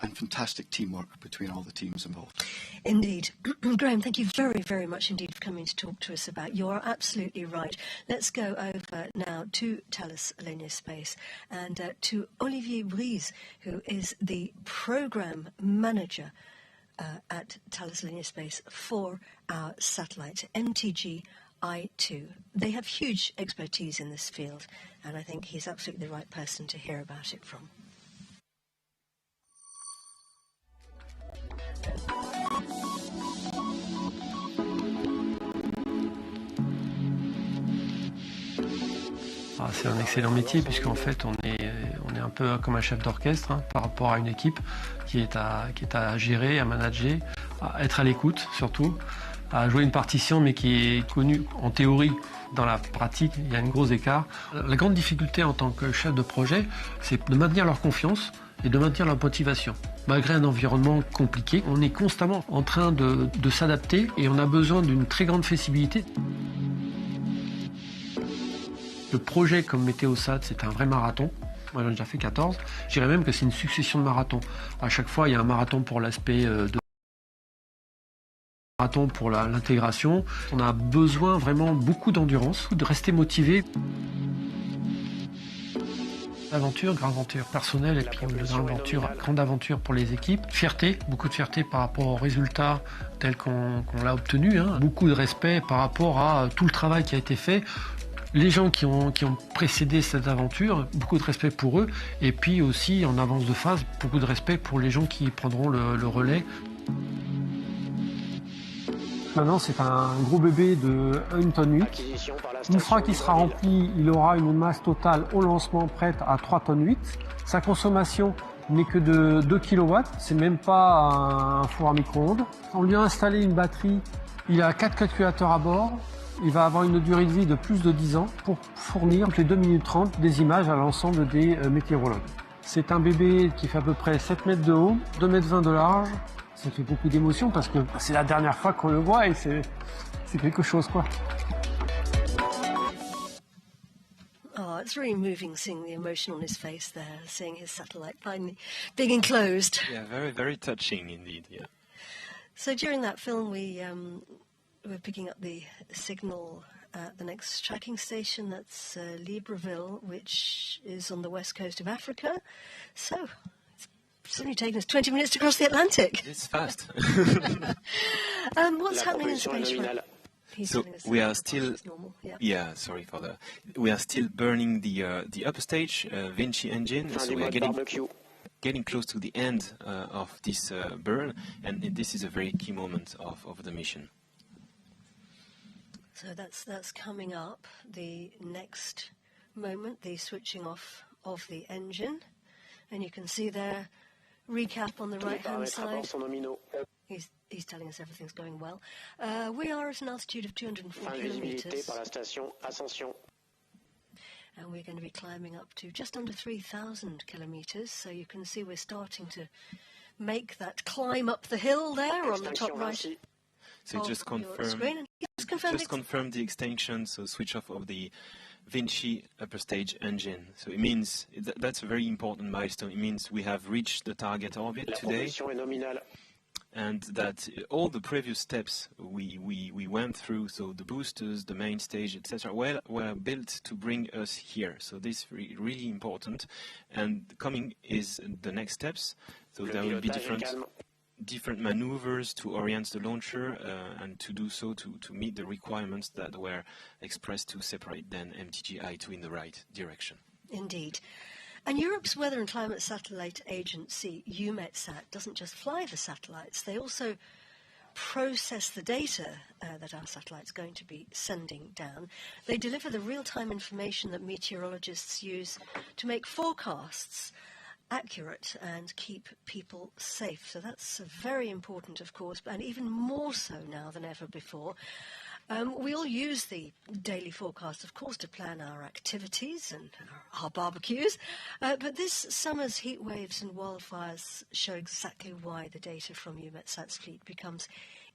and fantastic teamwork between all the teams involved. Indeed. Graham, thank you very, very much indeed for coming to talk to us about. You're absolutely right. Let's go over now to Thales Arianespace and to Olivier Brise, who is the program manager at Thales Arianespace for our satellite, MTG-I2. They have huge expertise in this field, and I think he's absolutely the right person to hear about it from. C'est un excellent métier puisqu'en fait on est un peu comme un chef d'orchestre par rapport à une équipe qui est à gérer, à manager, à être à l'écoute surtout, à jouer une partition mais qui est connue en théorie. Dans la pratique, il y a un gros écart. La grande difficulté en tant que chef de projet, c'est de maintenir leur confiance et de maintenir leur motivation. Malgré un environnement compliqué, on est constamment en train de s'adapter et on a besoin d'une très grande flexibilité. Le projet comme Meteosat, c'est un vrai marathon. Moi, j'en ai déjà fait 14. Je dirais même que c'est une succession de marathons. À chaque fois, il y a un marathon pour l'aspect marathon pour l'intégration. On a besoin vraiment beaucoup d'endurance, de rester motivé. Aventure, grande aventure personnelle et puis grande aventure pour les équipes. Fierté, beaucoup de fierté par rapport aux résultats tels qu'on l'a obtenu. Beaucoup de respect par rapport à tout le travail qui a été fait. Les gens qui ont précédé cette aventure, beaucoup de respect pour eux. Et puis aussi, en avance de phase, beaucoup de respect pour les gens qui prendront le relais. Maintenant, c'est un gros bébé de 1,8 tonne. Une fois qu'il sera rempli, il aura une masse totale au lancement prête à 3,8 tonnes. Sa consommation n'est que de 2 kW, c'est même pas un four à micro-ondes. On lui a installé une batterie, il a 4 calculateurs à bord. Il va avoir une durée de vie de plus de 10 ans pour fournir toutes les 2 minutes 30 des images à l'ensemble des météorologues. C'est un bébé qui fait à peu près 7 mètres de haut, 2,20 mètres de large. Ça fait beaucoup d'émotions parce que c'est la dernière fois qu'on le voit et c'est quelque chose, quoi. Oh, it's really moving seeing the emotion on his face there, seeing his satellite finally being enclosed. Yeah, very, very touching indeed, yeah. So during that film, we're picking up the signal at the next tracking station. That's Libreville, which is on the west coast of Africa. So it's only taken us 20 minutes to cross the Atlantic. It's fast. What's happening in space? So we are still, sorry for that. We are still burning the upper stage Vinci engine. So we are getting close to the end of this burn, and this is a very key moment of the mission. So that's coming up. The next moment, the switching off of the engine, and you can see there. Recap on the right-hand side. He's telling us everything's going well. We are at an altitude of 204 kilometers. And we're going to be climbing up to just under 3,000 kilometers. So you can see we're starting to make that climb up the hill there on the top right. So just confirm the extension, so switch off of the Vinci upper stage engine. So it means that's a very important milestone. It means we have reached the target orbit today, and that all the previous steps we went through, so the boosters, the main stage, etc., were built to bring us here. So this is really important. And coming is the next steps. So there will be different maneuvers to orient the launcher and to do so to meet the requirements that were expressed to separate then MTG-I2 in the right direction. Indeed. And Europe's Weather and Climate Satellite Agency, EUMETSAT, doesn't just fly the satellites, they also process the data that our satellite's going to be sending down. They deliver the real-time information that meteorologists use to make forecasts accurate and keep people safe. So that's very important, of course, and even more so now than ever before. We all use the daily forecast, of course, to plan our activities and our barbecues, but this summer's heat waves and wildfires show exactly why the data from EUMETSAT's fleet becomes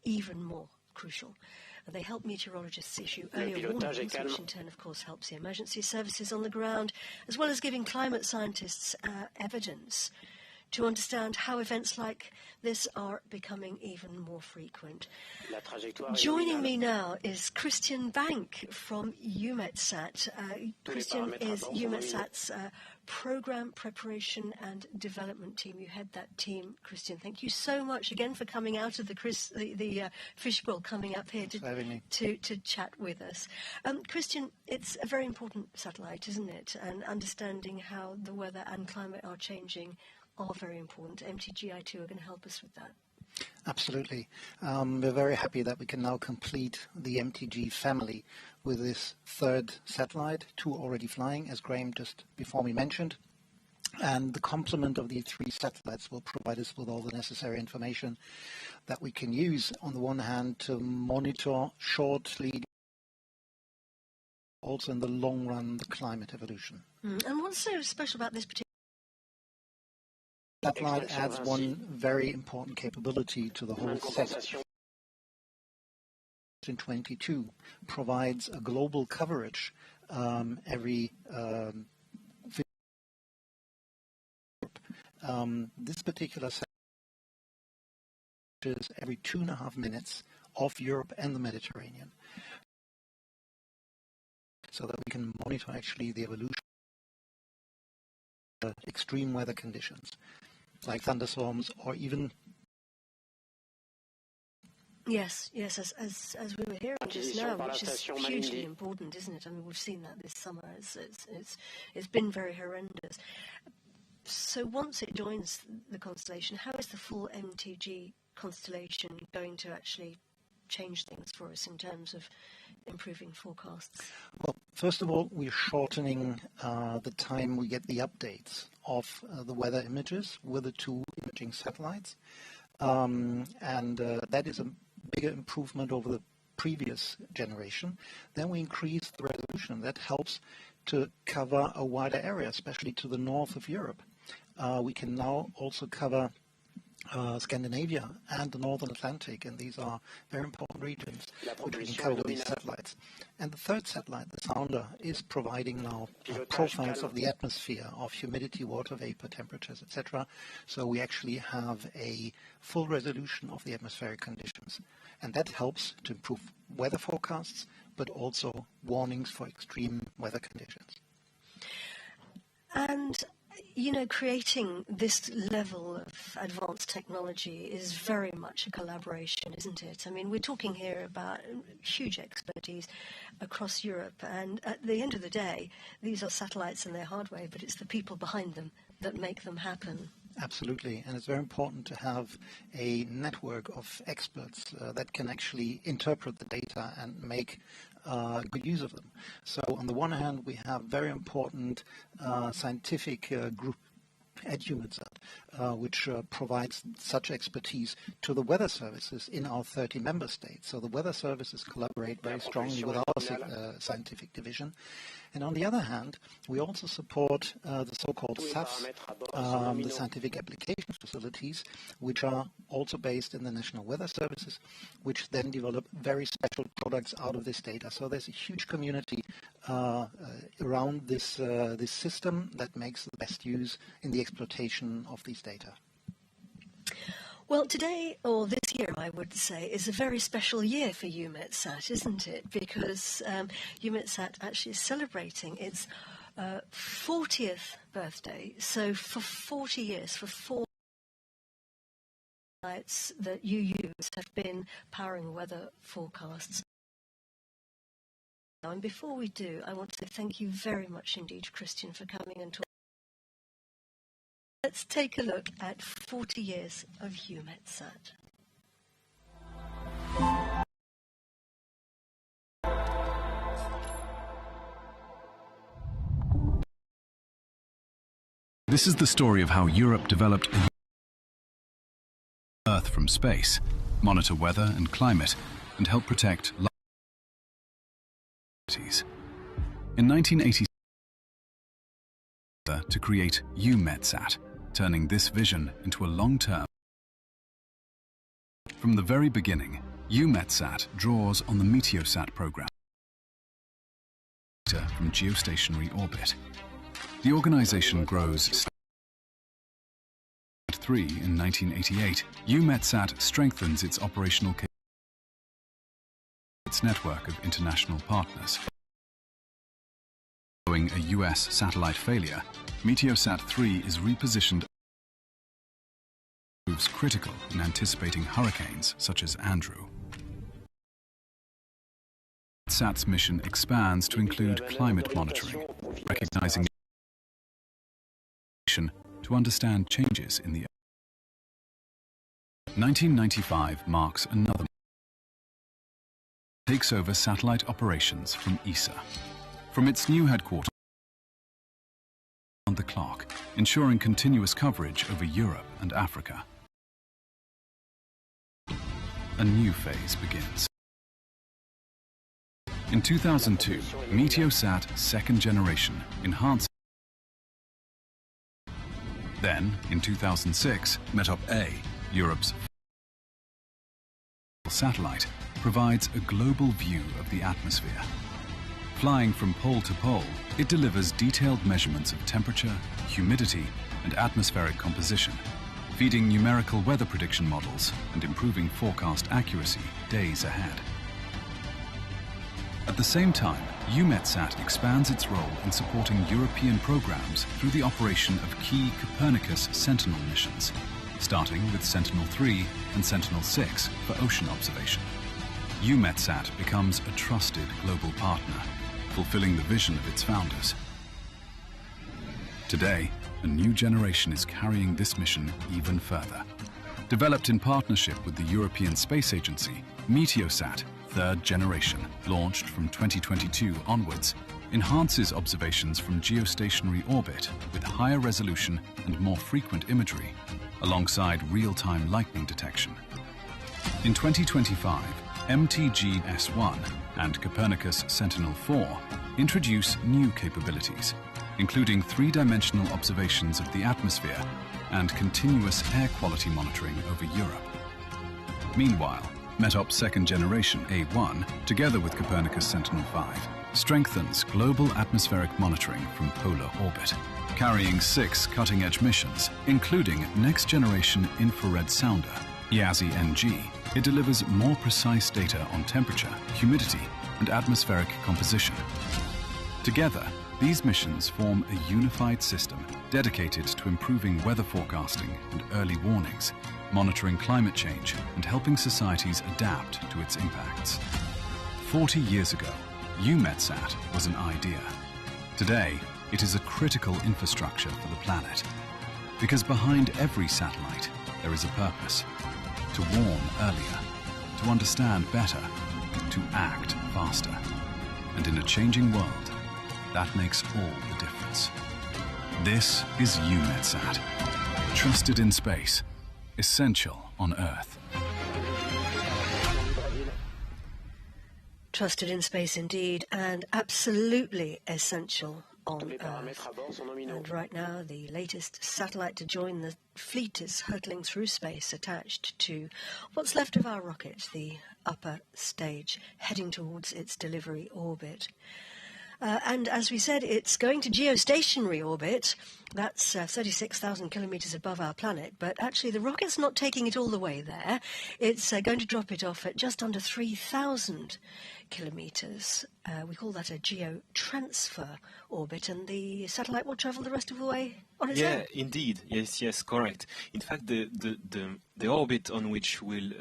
even more crucial. They help meteorologists issue earlier warnings, which in turn, of course, helps the emergency services on the ground, as well as giving climate scientists evidence to understand how events like this are becoming even more frequent. Joining me now is Christian Bank from EUMETSAT. Christian is EUMETSAT's Program Preparation and Development Team. You head that team, Christian. Thank you so much again for coming out of the fishbowl, coming up here to chat with us. Christian, it's a very important satellite, isn't it? And understanding how the weather and climate are changing are very important. MTG-I2 are going to help us with that. Absolutely. We're very happy that we can now complete the MTG family with this third satellite, 2 already flying, as Graham just before me mentioned. And the complement of these 3 satellites will provide us with all the necessary information that we can use, on the one hand, to monitor shortly, also in the long run, the climate evolution. And what's so special about this particular satellite? Adds one very important capability to the whole set. In 22 provides a global coverage every this particular satellite is every 2.5 minutes off Europe and the Mediterranean, so that we can monitor actually the evolution of extreme weather conditions like thunderstorms or even Yes, as we were hearing just now, which is hugely important, isn't it? I mean, we've seen that this summer. It's been very horrendous. So once it joins the constellation, how is the full MTG constellation going to actually change things for us in terms of improving forecasts? Well, first of all, we're shortening the time we get the updates of the weather images with the 2 imaging satellites. And that is a bigger improvement over the previous generation. Then we increase the resolution. That helps to cover a wider area, especially to the north of Europe. We can now also cover Scandinavia and the Northern Atlantic, and these are very important regions which we can cover with these satellites. And the third satellite, the sounder, is providing now profiles of the atmosphere, of humidity, water vapor, temperatures, etc. So we actually have a full resolution of the atmospheric conditions. And that helps to improve weather forecasts, but also warnings for extreme weather conditions. And you know, creating this level of advanced technology is very much a collaboration, isn't it? I mean, we're talking here about huge expertise across Europe, and at the end of the day, these are satellites and their hardware, but it's the people behind them that make them happen. Absolutely, and it's very important to have a network of experts that can actually interpret the data and make good use of them. So on the one hand, we have very important scientific group at EUMETSAT, which provides such expertise to the weather services in our 30 member states. So the weather services collaborate very strongly with our scientific division. And on the other hand, we also support the so-called SAFs, the scientific application facilities, which are also based in the National Weather Services, which then develop very special products out of this data. So there's a huge community around this system that makes the best use in the exploitation of these data. Well, today, or this year, I would say, is a very special year for EUMETSAT, isn't it? Because EUMETSAT actually is celebrating its 40th birthday. So for 40 years, for 4 nights that you use have been powering weather forecasts. And before we do, I want to say thank you very much indeed, Christian, for coming and talking. Let's take a look at 40 years of EUMETSAT. This is the story of how Europe developed Earth from space, monitor weather and climate, and help protect cities. In 1980, to create EUMETSAT, turning this vision into a long-term. From the very beginning, EUMETSAT draws on the Meteosat program from geostationary orbit. The organization grows. 3 in 1988, EUMETSAT strengthens its operational capability, its network of international partners. Following a US satellite failure, Meteosat 3 is repositioned, proves critical in anticipating hurricanes such as Andrew. EUMETSAT's mission expands to include climate monitoring, recognizing to understand changes in the 1995 marks another takes over satellite operations from ESA. From its new headquarters on the clock, ensuring continuous coverage over Europe and Africa. A new phase begins. In 2002, Meteosat Second Generation enhanced. Then, in 2006, Metop A, Europe's satellite, provides a global view of the atmosphere. Flying from pole to pole, it delivers detailed measurements of temperature, humidity, and atmospheric composition, feeding numerical weather prediction models and improving forecast accuracy days ahead. At the same time, EUMETSAT expands its role in supporting European programs through the operation of key Copernicus Sentinel missions, starting with Sentinel-3 and Sentinel-6 for ocean observation. EUMETSAT becomes a trusted global partner, fulfilling the vision of its founders. Today, a new generation is carrying this mission even further. Developed in partnership with the European Space Agency, Meteosat Third Generation, launched from 2022 onwards, enhances observations from geostationary orbit with higher resolution and more frequent imagery, alongside real-time lightning detection. In 2025, MTG-S1 and Copernicus Sentinel-4 introduce new capabilities, including three-dimensional observations of the atmosphere and continuous air quality monitoring over Europe. Meanwhile, Metop Second Generation A1, together with Copernicus Sentinel-5, strengthens global atmospheric monitoring from polar orbit, carrying 6 cutting-edge missions, including next-generation infrared sounder, ESA-NG. It delivers more precise data on temperature, humidity, and atmospheric composition. Together, these missions form a unified system dedicated to improving weather forecasting and early warnings, monitoring climate change, and helping societies adapt to its impacts. 40 years ago, EUMETSAT was an idea. Today, it is a critical infrastructure for the planet. Because behind every satellite, there is a purpose: to warn earlier, to understand better, to act faster. And in a changing world, that makes all the difference. This is EUMETSAT. Trusted in space, essential on Earth. Trusted in space indeed, and absolutely essential on Earth. And right now, the latest satellite to join the fleet is hurtling through space, attached to what's left of our rocket, the upper stage, heading towards its delivery orbit. And as we said, it's going to geostationary orbit. That's 36,000 kilometers above our planet. But actually, the rocket's not taking it all the way there. It's going to drop it off at just under 3,000 kilometers. We call that a geotransfer orbit. And the satellite will travel the rest of the way on its own. Yeah, indeed. Yes, correct. In fact, the orbit on which we'll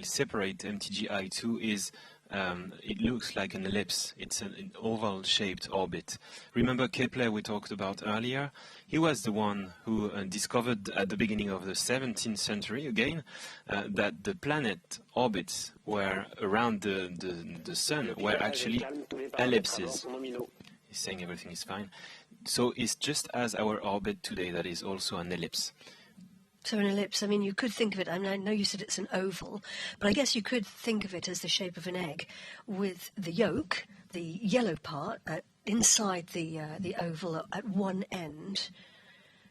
separate MTG-I2 is it looks like an ellipse. It's an oval-shaped orbit. Remember Kepler we talked about earlier? He was the one who discovered at the beginning of the 17th century, again, that the planet orbits were around the sun were actually ellipses. He's saying everything is fine. So it's just as our orbit today that is also an ellipse. So an ellipse, I mean, you could think of it, I mean, I know you said it's an oval, but I guess you could think of it as the shape of an egg, with the yolk, the yellow part, inside the oval at one end,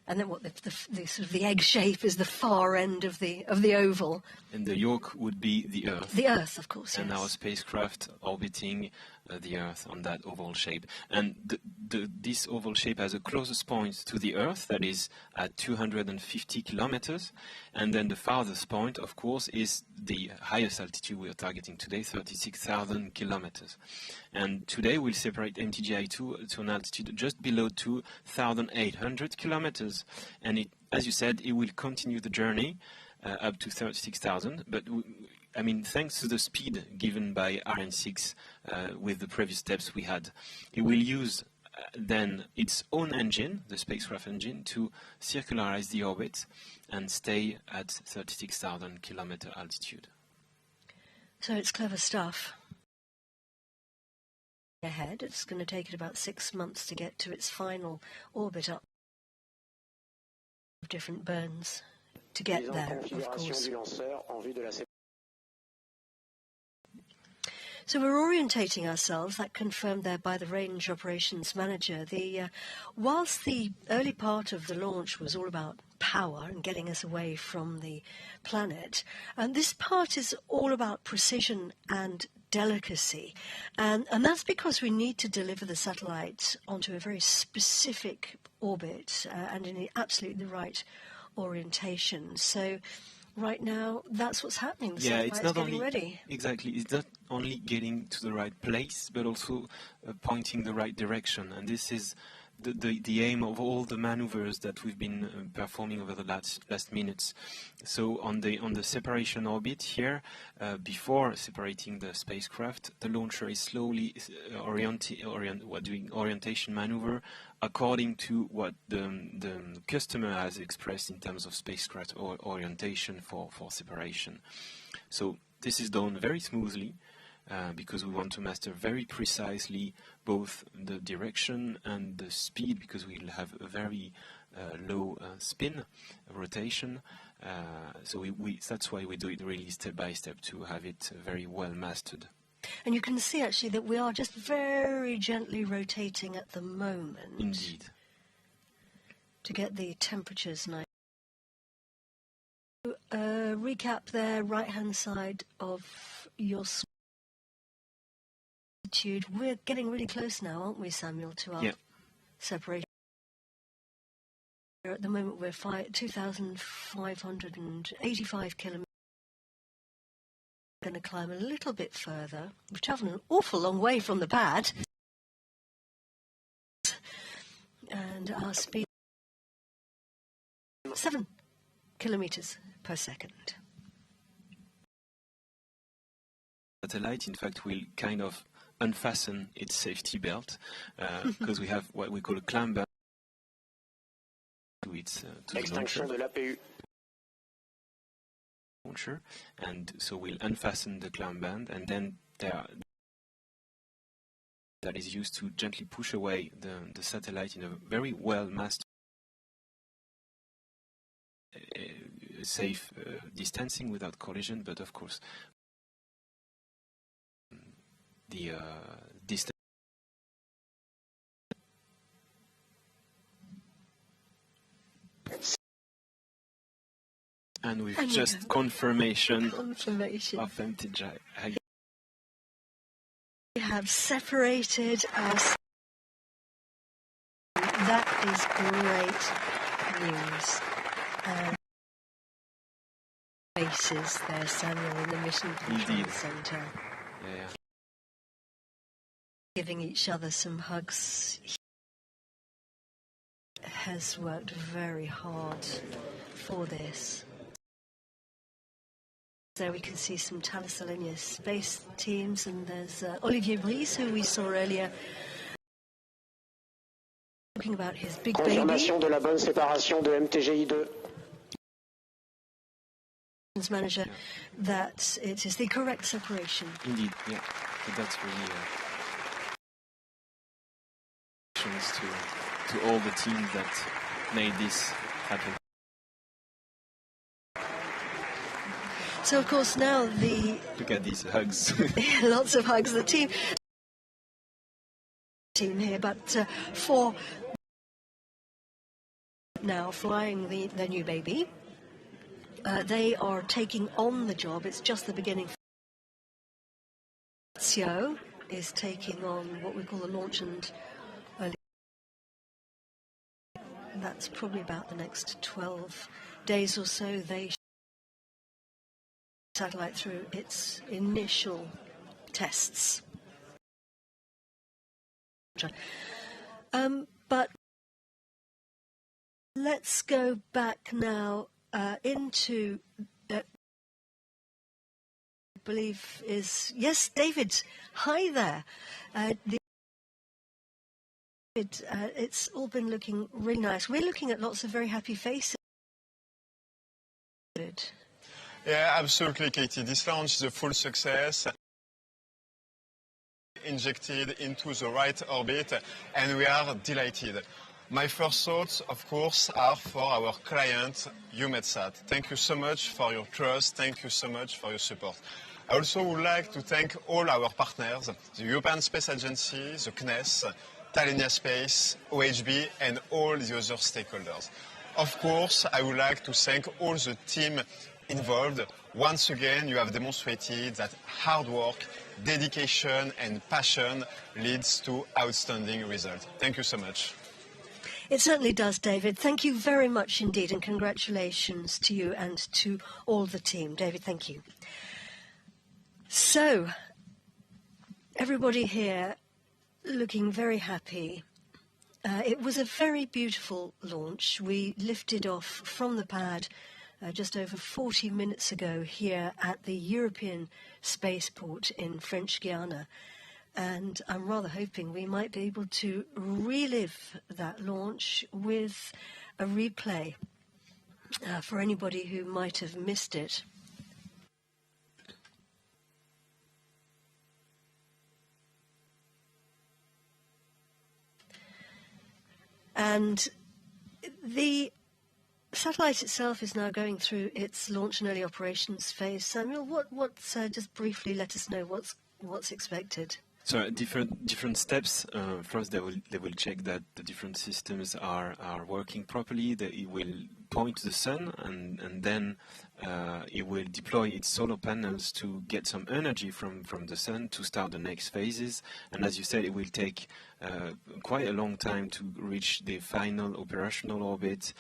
and then what the sort of the egg shape is the far end of the oval. And the yolk would be the Earth. The Earth, of course, and yes. Our spacecraft orbiting the Earth on that oval shape. And this oval shape has a closest point to the Earth, that is at 250 kilometers. And then the farthest point, of course, is the highest altitude we are targeting today, 36,000 kilometers. And today we'll separate MTG-I2 to an altitude just below 2,800 kilometers. And it, as you said, it will continue the journey up to 36,000. But I mean, thanks to the speed given by Ariane 6 with the previous steps we had, it will use then its own engine, the spacecraft engine, to circularize the orbit and stay at 36,000 kilometer altitude. So it's clever stuff. Ahead, it's going to take it about 6 months to get to its final orbit up of different burns to get there, of course. So we're orientating ourselves, that confirmed there by the range operations manager. Whilst the early part of the launch was all about power and getting us away from the planet, and this part is all about precision and delicacy. And that's because we need to deliver the satellite onto a very specific orbit and in absolutely the right orientation. So right now, that's what's happening. The it's not getting only ready. Exactly. It's not only getting to the right place, but also pointing the right direction. And this is the aim of all the maneuvers that we've been performing over the last minutes. So on the separation orbit here, before separating the spacecraft, the launcher is slowly doing orientation maneuver according to what the customer has expressed in terms of spacecraft orientation for separation. So this is done very smoothly because we want to master very precisely both the direction and the speed, because we'll have a very low spin rotation. So that's why we do it really step by step, to have it very well mastered. And you can see actually that we are just very gently rotating at the moment. Indeed. To get the temperatures nice. Recap there, right-hand side of your altitude. We're getting really close now, aren't we, Samuel, to our separation? At the moment we're 2,585 kilometers. We're going to climb a little bit further. We're traveling an awful long way from the pad. And our speed 7 kilometers per second. Satellite, in fact, will kind of unfasten its safety belt because we have what we call a clamp band to its to the launcher, and so we'll unfasten the clamp band, and then that is used to gently push away the satellite in a very well mastered safe distancing without collision, but of course the distance. And we've just confirmation of MTG. We have separated us. That is great news. Faces there, Samuel, in the Mission Control Center. Yeah. Giving each other some hugs. Has worked very hard for this. There we can see some Thales Alenia space teams, and there's Olivier Brice, who we saw earlier, talking about his big baby. Confirmation de la bonne séparation de MTGI-2. Manager, that it is the correct separation. Indeed, yeah. But that's really to all the teams that made this happen. So of course now look at these hugs. Lots of hugs. The team here, but for now flying the new baby. They are taking on the job. It's just the beginning. CEO is taking on what we call the launch and early. That's probably about the next 12 days or so. They satellite through its initial tests. But let's go back now into I believe is yes, David. Hi there. it's all been looking really nice. We're looking at lots of very happy faces. Yeah, absolutely, Katie. This launch is a full success. Injected into the right orbit, and we are delighted. My first thoughts, of course, are for our client, EUMETSAT. Thank you so much for your trust. Thank you so much for your support. I also would like to thank all our partners, the European Space Agency, the CNES, Arianespace, OHB, and all the other stakeholders. Of course, I would like to thank all the team involved. Once again, you have demonstrated that hard work, dedication, and passion leads to outstanding results. Thank you so much. It certainly does, David. Thank you very much indeed, and congratulations to you and to all the team. David, thank you. So, everybody here looking very happy. It was a very beautiful launch. We lifted off from the pad just over 40 minutes ago here at the European Spaceport in French Guiana. And I'm rather hoping we might be able to relive that launch with a replay for anybody who might have missed it. And the satellite itself is now going through its launch and early operations phase. Samuel, what's just briefly let us know what's expected. So different steps. First, they will check that the different systems are working properly. That it will point to the sun, and then it will deploy its solar panels to get some energy from the sun to start the next phases. And as you said, it will take quite a long time to reach the final operational orbit.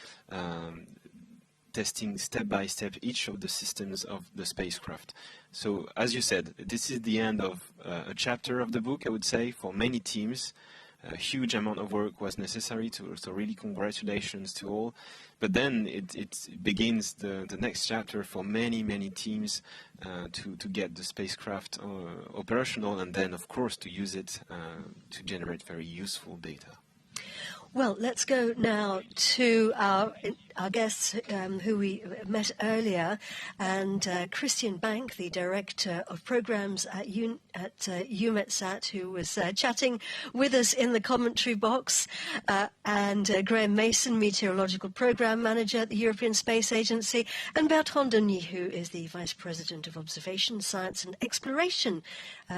Testing step by step each of the systems of the spacecraft. So, as you said, this is the end of a chapter of the book, I would say, for many teams. A huge amount of work was necessary, so really congratulations to all. But then it begins the next chapter for many teams to get the spacecraft operational, and then, of course, to use it to generate very useful data. Well, let's go now to our guests who we met earlier, and Christian Bank, the Director of Programs at EUMETSAT, who was chatting with us in the commentary box, and Graham Mason, Meteorological Program Manager at the European Space Agency, and Bertrand Denis, who is the Vice President of Observation, Science and Exploration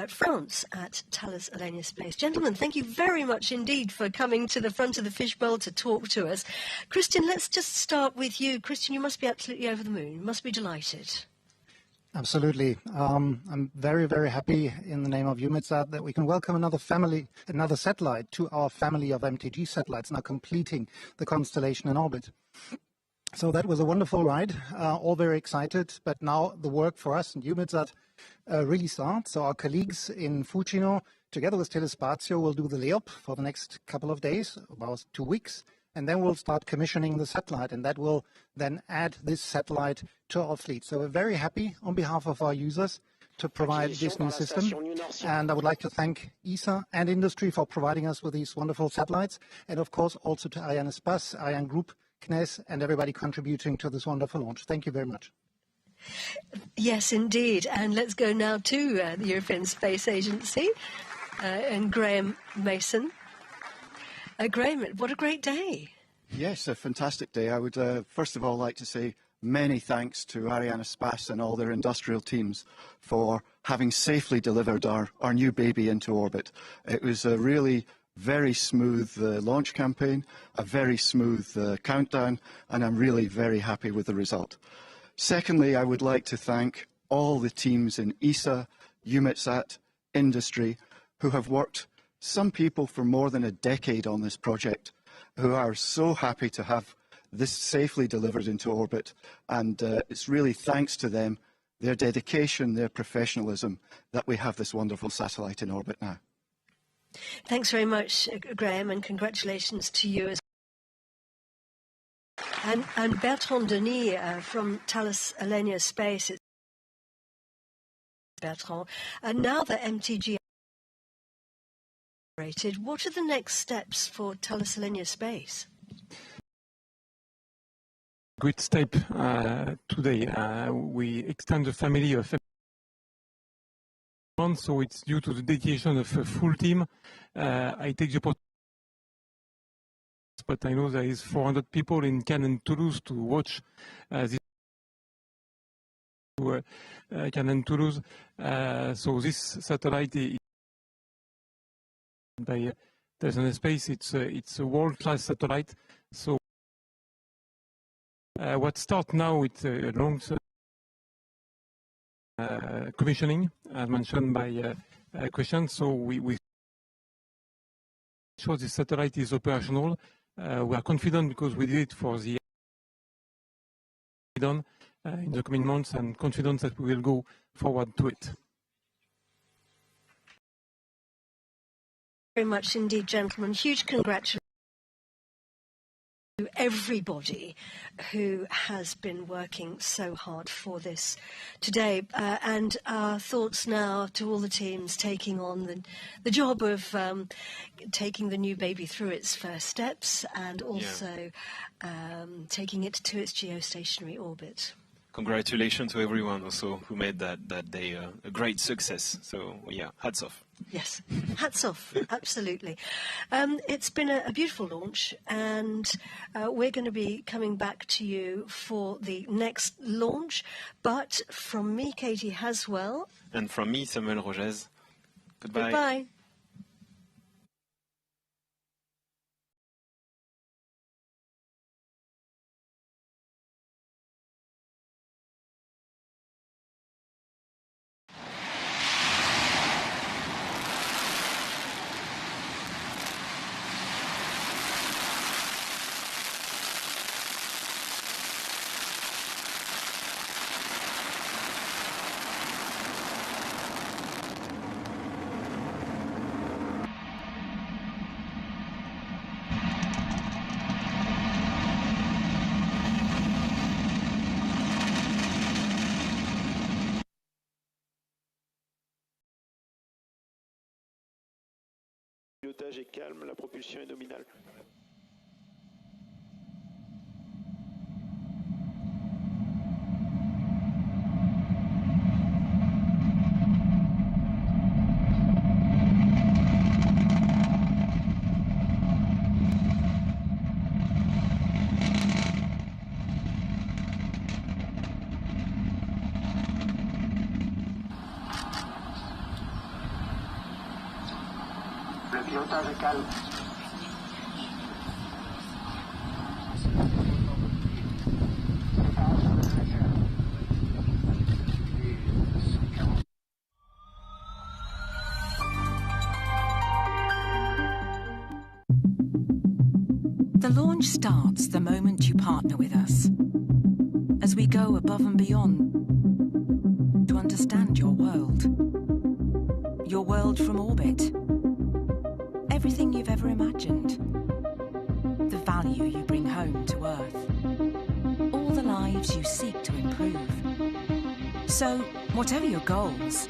France at Thales Alenia Space. Gentlemen, thank you very much indeed for coming to the front of the fishbowl to talk to us. Christian, let's just start with you. Christian, you must be absolutely over the moon. You must be delighted. Absolutely. I'm very, very happy in the name of EUMETSAT that we can welcome another satellite to our family of MTG satellites, now completing the constellation in orbit. So that was a wonderful ride, all very excited, but now the work for us in EUMETSAT really starts. So our colleagues in Fucino, together with Telespazio, will do the layup for the next couple of days, about 2 weeks, and then we'll start commissioning the satellite, and that will then add this satellite to our fleet. So we're very happy on behalf of our users to provide this new system, and I would like to thank ESA and industry for providing us with these wonderful satellites, and of course also to Arianespace, Ariane Group, CNES, and everybody contributing to this wonderful launch. Thank you very much. Yes, indeed. And let's go now to the European Space Agency and Graham Mason. Graham, what a great day. Yes, a fantastic day. I would first of all like to say many thanks to Arianespace and all their industrial teams for having safely delivered our new baby into orbit. It was a really very smooth launch campaign, a very smooth countdown, and I'm really very happy with the result. Secondly, I would like to thank all the teams in ESA, EUMETSAT, industry, who have worked, some people for more than a decade on this project, who are so happy to have this safely delivered into orbit. And it's really thanks to them, their dedication, their professionalism, that we have this wonderful satellite in orbit now. Thanks very much, Graham, and congratulations to you as well. And Bertrand Denis from Thales Alenia Space. Bertrand, and now that MTG What are the next steps for Thales Alenia Space? Great step today. We extend the family of so it's due to the dedication of a full team. I take the opportunity, but I know there is 400 people in Cannes and Toulouse to watch this Cannes and Toulouse. So this satellite is by Arianespace. It's a world-class satellite. So what starts now with long commissioning, as mentioned by Christian. So we show the satellite is operational. We are confident because we did it for the done in the coming months, and confident that we will go forward to it. Very much indeed, gentlemen. Huge congratulations to everybody who has been working so hard for this today, and our thoughts now to all the teams taking on the job of taking the new baby through its first steps, and also taking it to its geostationary orbit. Congratulations to everyone also who made that day a great success. So yeah, hats off. Yes, hats off, absolutely. It's been a beautiful launch, and we're going to be coming back to you for the next launch. But from me, Katie Haswell. And from me, Samuel Rogez. Goodbye. Goodbye. Le pilotage est calme, la propulsion est nominale. Le pilotage est calme. The launch starts the moment you partner with us, as we go above and beyond to understand your world from orbit, everything you've ever imagined, the value you bring home to Earth, all the lives you seek to improve. So, whatever your goals,